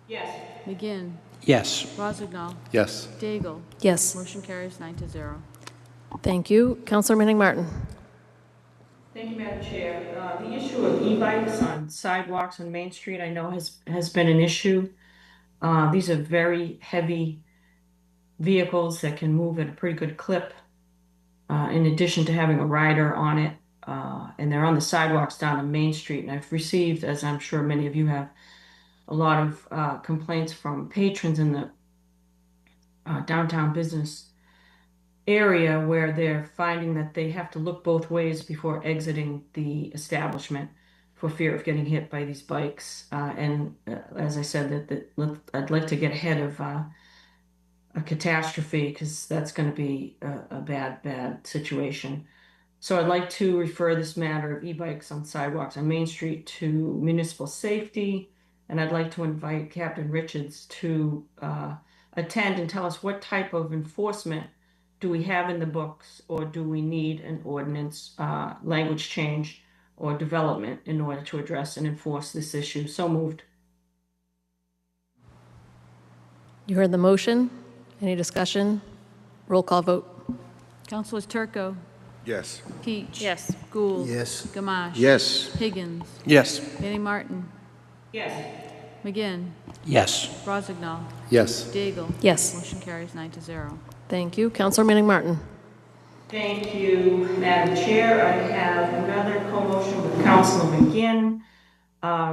Yes. McGinn. Yes. Rozignol. Yes. Daigle. Yes. Motion carries 9-0. Thank you. Counselor Manning Martin. Thank you, Madam Chair. The issue of e-bikes on sidewalks on Main Street, I know has been an issue. These are very heavy vehicles that can move at a pretty good clip, in addition to having a rider on it. And they're on the sidewalks down on Main Street. And I've received, as I'm sure many of you have, a lot of complaints from patrons in the downtown business area where they're finding that they have to look both ways before exiting the establishment for fear of getting hit by these bikes. And as I said, I'd like to get ahead of a catastrophe, because that's going to be a bad situation. So I'd like to refer this matter of e-bikes on sidewalks on Main Street to municipal safety, and I'd like to invite Captain Richards to attend and tell us what type of enforcement do we have in the books, or do we need an ordinance, language change, or development in order to address and enforce this issue. So moved. You heard the motion. Any discussion? Roll call vote. Councilors Turco, Yes. Peach. Yes. Gould. Yes. Gamache. Yes. Higgins. Yes. Manning Martin. Yes. McGinn. Yes. Rozignol. Yes. Daigle. Yes. Motion carries 9-0. Thank you. Counselor Manning Martin. Thank you, Madam Chair. I have another co-motion with Councilor McGinn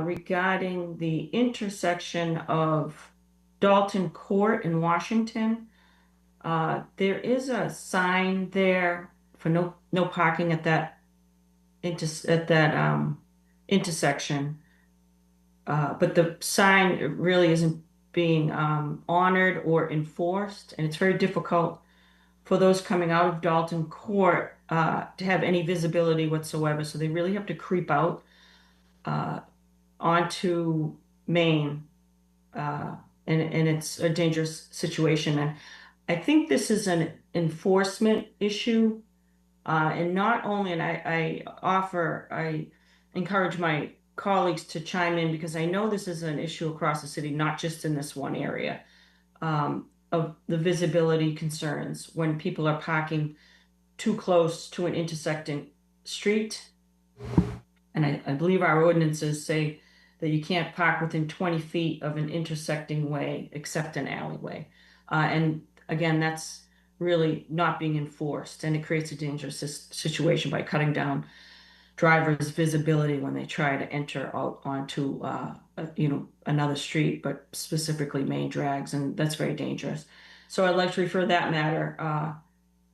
regarding the intersection of Dalton Court and Washington. There is a sign there for no parking at that intersection. But the sign really isn't being honored or enforced, and it's very difficult for those coming out of Dalton Court to have any visibility whatsoever. So they really have to creep out onto Main, and it's a dangerous situation. And I think this is an enforcement issue, and not only, and I encourage my colleagues to chime in because I know this is an issue across the city, not just in this one area, of the visibility concerns when people are parking too close to an intersecting street. And I believe our ordinances say that you can't park within 20 feet of an intersecting way except an alleyway. And again, that's really not being enforced, and it creates a dangerous situation by cutting down drivers' visibility when they try to enter out onto another street, but specifically main drags, and that's very dangerous. So I'd like to refer that matter,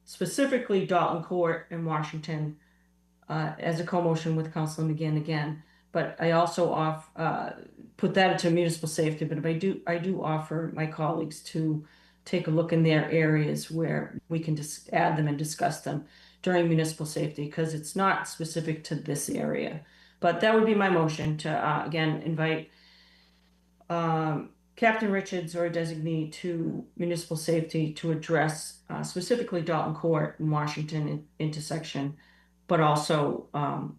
specifically Dalton Court in Washington, as a co-motion with Councilor McGinn again. But I also put that into municipal safety, but I do offer my colleagues to take a look in their areas where we can just add them and discuss them during municipal safety, because it's not specific to this area. But that would be my motion to, again, invite Captain Richards or a designee to municipal safety to address specifically Dalton Court and Washington intersection, but also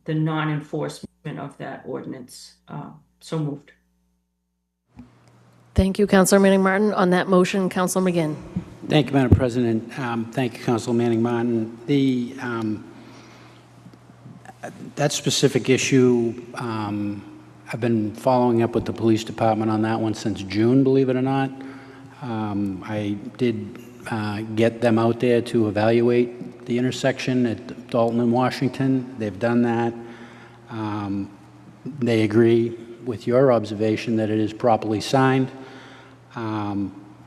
the non-enforcement of that ordinance. So moved. Thank you, Councilor Manning Martin. On that motion, Councilor McGinn. Thank you, Madam President. Thank you, Councilor Manning Martin. That specific issue, I've been following up with the police department on that one since June, believe it or not. I did get them out there to evaluate the intersection at Dalton and Washington. They've done that. They agree with your observation that it is properly signed.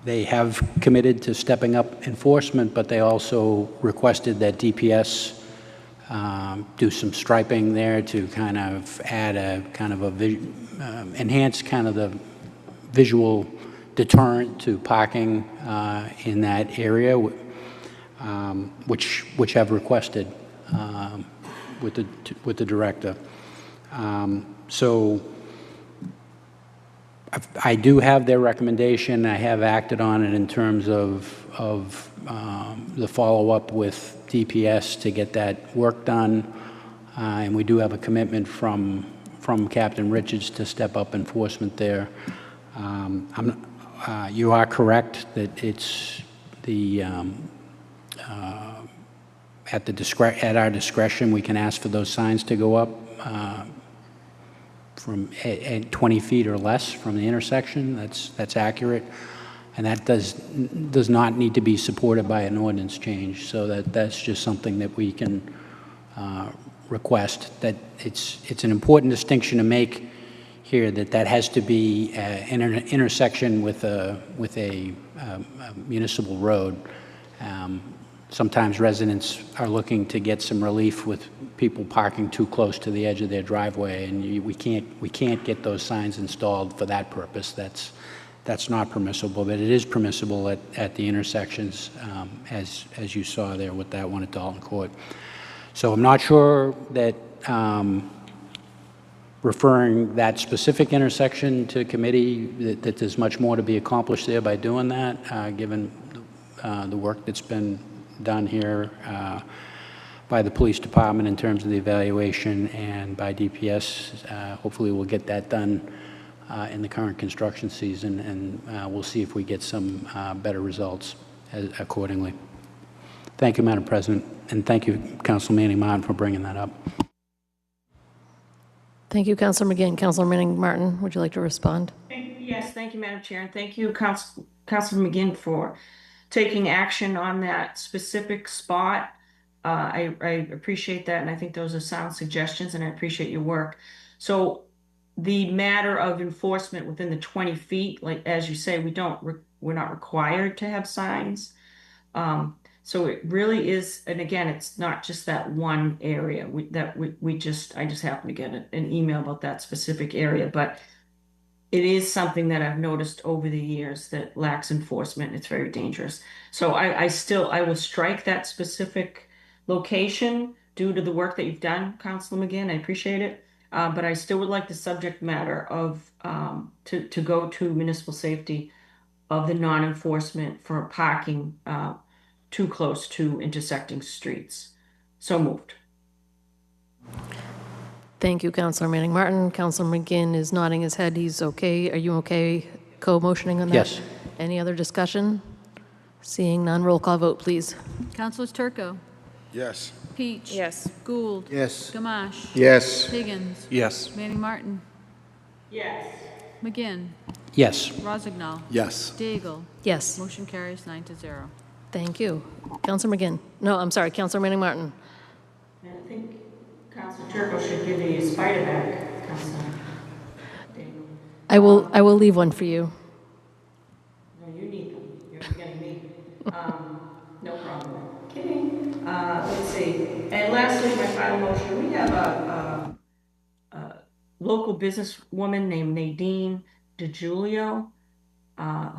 They have committed to stepping up enforcement, but they also requested that DPS do some striping there to kind of add enhance kind of the visual deterrent to parking in that area, which have requested with the director. So I do have their recommendation. I have acted on it in terms of the follow-up with DPS to get that work done. And we do have a commitment from Captain Richards to step up enforcement there. You are correct that it's at our discretion, we can ask for those signs to go up from at 20 feet or less from the intersection. That's accurate, and that does not need to be supported by an ordinance change. So that's just something that we can request. That it's an important distinction to make here, that has to be an intersection with a municipal road. Sometimes residents are looking to get some relief with people parking too close to the edge of their driveway, and we can't get those signs installed for that purpose. That's not permissible, but it is permissible at the intersections, as you saw there with that one at Dalton Court. So I'm not sure that referring that specific intersection to committee, that there's much more to be accomplished there by doing that, given the work that's been done here by the police department in terms of the evaluation, and by DPS. Hopefully we'll get that done in the current construction season, and we'll see if we get some better results accordingly. Thank you, Madam President, and thank you, Councilor Manning Martin, for bringing that up. Thank you, Councilor McGinn. Councilor Manning Martin, would you like to respond? Yes, thank you, Madam Chair, and thank you, Councilor McGinn, for taking action on that specific spot. I appreciate that, and I think those are sound suggestions, and I appreciate your work. So the matter of enforcement within the 20 feet, like, as you say, we're not required to have signs. So it really is, and again, it's not just that one area. I just happened to get an email about that specific area, but it is something that I've noticed over the years that lacks enforcement. It's very dangerous. So I will strike that specific location due to the work that you've done, Councilor McGinn. I appreciate it. But I still would like the subject matter of, to go to municipal safety of the non-enforcement for parking, too close to intersecting streets. So moved. Thank you, Councilor Manning Martin. Councilor McGinn is nodding his head. He's okay. Are you okay co-motioning on that? Yes. Any other discussion? Seeing none, roll call vote, please. Councilors Turco, Yes. Peach. Yes. Gould. Yes. Gamache. Yes. Higgins. Yes. Manning Martin. Yes. McGinn. Yes. Rosignol. Yes. Daigle. Yes. Motion carries 9-0. Thank you. Councilor McGinn. No, I'm sorry, Councilor Manning Martin. And I think Councilor Turco should give you a spider back, Councilor. I will leave one for you. No, you need them. You're forgetting me. No problem. Kidding. Let's see. And lastly, my final motion, we have a local businesswoman named Nadine DeGiulio,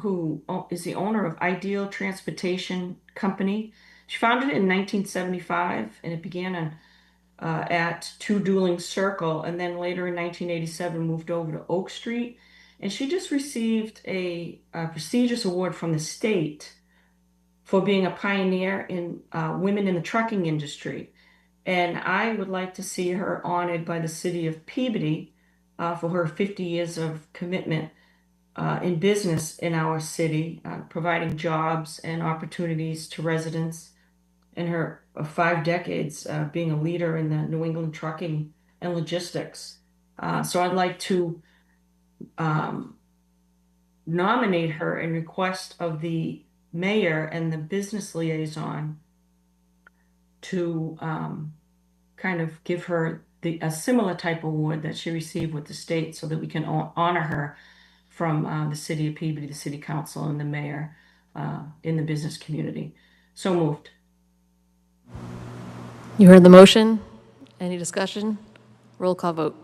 who is the owner of Ideal Transportation Company. She founded it in 1975, and it began at 2 Dueling Circle, and then later in 1987 moved over to Oak Street. And she just received a prestigious award from the state for being a pioneer in women in the trucking industry. And I would like to see her honored by the city of Peabody for her 50 years of commitment in business in our city, providing jobs and opportunities to residents, and her 5 decades being a leader in the New England trucking and logistics. So I'd like to nominate her in request of the mayor and the business liaison to kind of give her a similar type award that she received with the state, so that we can honor her from the city of Peabody, the city council, and the mayor in the business community. So moved. You heard the motion. Any discussion? Roll call vote.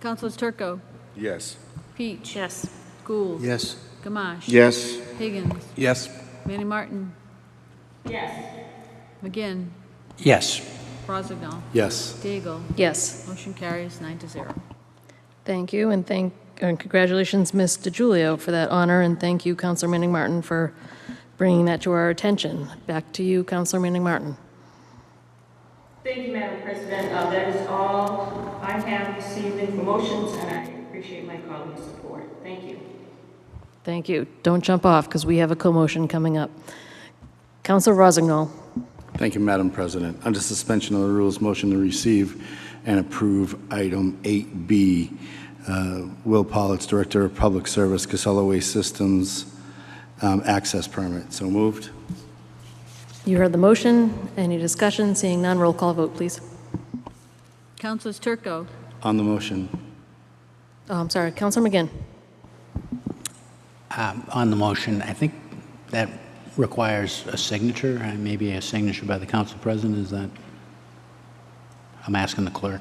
Councilors Turco, Yes. Peach. Yes. Gould. Yes. Gamache. Yes. Higgins. Yes. Manning Martin. Yes. McGinn. Yes. Rosignol. Yes. Daigle. Yes. Motion carries 9-0. Thank you, and congratulations, Ms. DeGiulio, for that honor, and thank you, Councilor Manning Martin, for bringing that to our attention. Back to you, Councilor Manning Martin. Thank you, Madam President. That is all I have this evening for motions, and I appreciate my colleagues' support. Thank you. Thank you. Don't jump off, because we have a co-motion coming up. Councilor Rosignol. Thank you, Madam President. Under suspension of the rules, motion to receive and approve item 8B. Will Pollitt's Director of Public Service, Casella Waste Systems, access permit. So moved. You heard the motion. Any discussion? Seeing none, roll call vote, please. Councilors Turco, On the motion. Oh, I'm sorry, Councilor McGinn. On the motion, I think that requires a signature, and maybe a signature by the council president. Is that? I'm asking the clerk.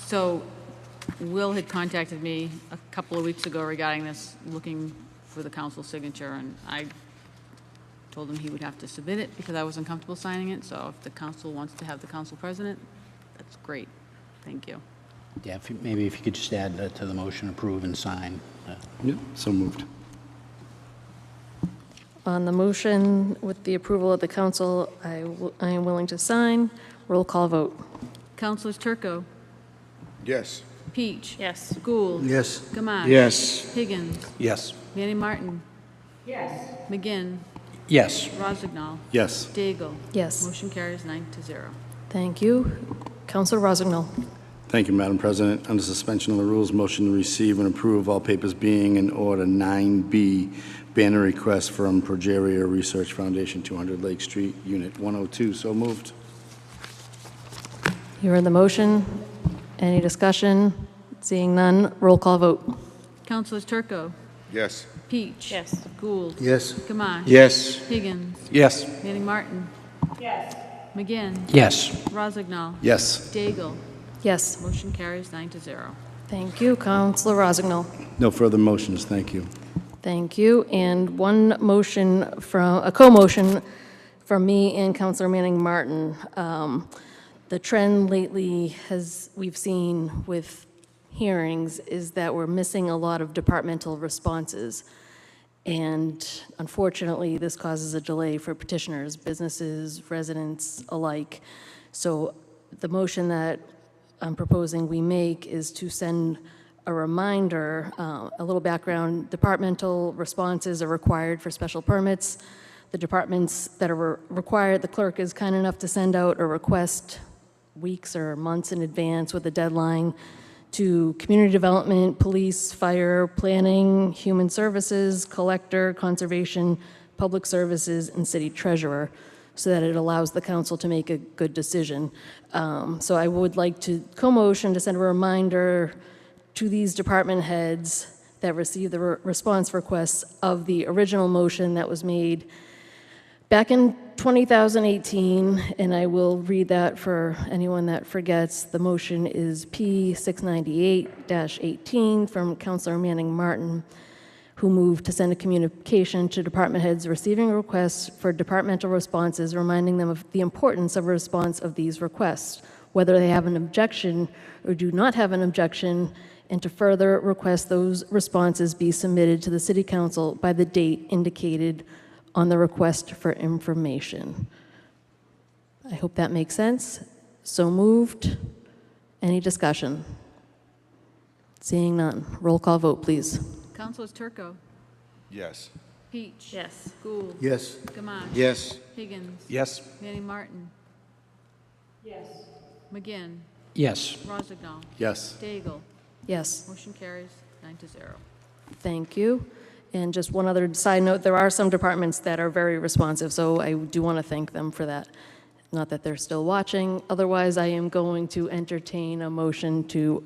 so Will had contacted me a couple of weeks ago regarding this, looking for the council signature, and I told him he would have to submit it because I wasn't comfortable signing it. So if the council wants to have the council president, that's great. Thank you. Yeah, maybe if you could just add to the motion, approve and sign. Yep, so moved. On the motion, with the approval of the council, I am willing to sign. Roll call vote. Councilors Turco, Yes. Peach. Yes. Gould. Yes. Gamache. Yes. Higgins. Yes. Manning Martin. Yes. McGinn. Yes. Rosignol. Yes. Daigle. Yes. Motion carries 9-0. Thank you. Councilor Rosignol. Thank you, Madam President. Under suspension of the rules, motion to receive and approve all papers being in order. 9B, banner request from Progeria Research Foundation, 200 Lake Street, Unit 102. So moved. You heard the motion. Any discussion? Seeing none, roll call vote. Councilors Turco, Yes. Peach. Yes. Gould. Yes. Gamache. Yes. Higgins. Yes. Manning Martin. Yes. McGinn. Yes. Rozignol. Yes. Daigle. Yes. Motion carries 9-0. Thank you, Councilor Rozignol. No further motions. Thank you. Thank you. And one motion from, a co-motion from me and Councilor Manning Martin. The trend lately we've seen with hearings is that we're missing a lot of departmental responses. And unfortunately, this causes a delay for petitioners, businesses, residents alike. So the motion that I'm proposing we make is to send a reminder, a little background. Departmental responses are required for special permits. The departments that are required, the clerk is kind enough to send out a request weeks or months in advance with a deadline to community development, police, fire, planning, human services, collector, conservation, public services, and city treasurer, so that it allows the council to make a good decision. So I would like to co-motion to send a reminder to these department heads that received the response requests of the original motion that was made back in 2018, and I will read that for anyone that forgets. The motion is P698-18 from Councilor Manning Martin, who moved to send a communication to department heads receiving requests for departmental responses, reminding them of the importance of a response of these requests, whether they have an objection or do not have an objection, and to further request those responses be submitted to the City Council by the date indicated on the request for information. I hope that makes sense. So moved. Any discussion? Seeing none. Roll call vote, please. Councilors Turco, Yes. Peach. Yes. Gould. Yes. Gamache. Yes. Higgins. Yes. Manning Martin. Yes. McGinn. Yes. Rozignol. Yes. Daigle. Yes. Motion carries 9-0. Thank you. And just one other side note, there are some departments that are very responsive, so I do want to thank them for that. Not that they're still watching. Otherwise, I am going to entertain a motion to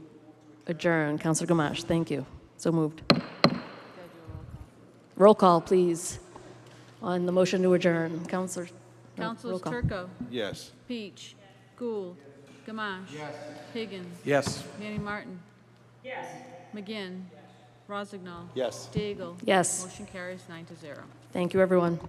adjourn. Councilor Gamache, thank you. So moved. Roll call, please, on the motion to adjourn. Councilor. no, roll Councilors call. Turco, Yes. Peach. Gould. Gamache. Higgins. Yes. Manning Martin. Yes. McGinn. Rozignol. Yes. Daigle. Yes. Motion carries 9-0. Thank you, everyone.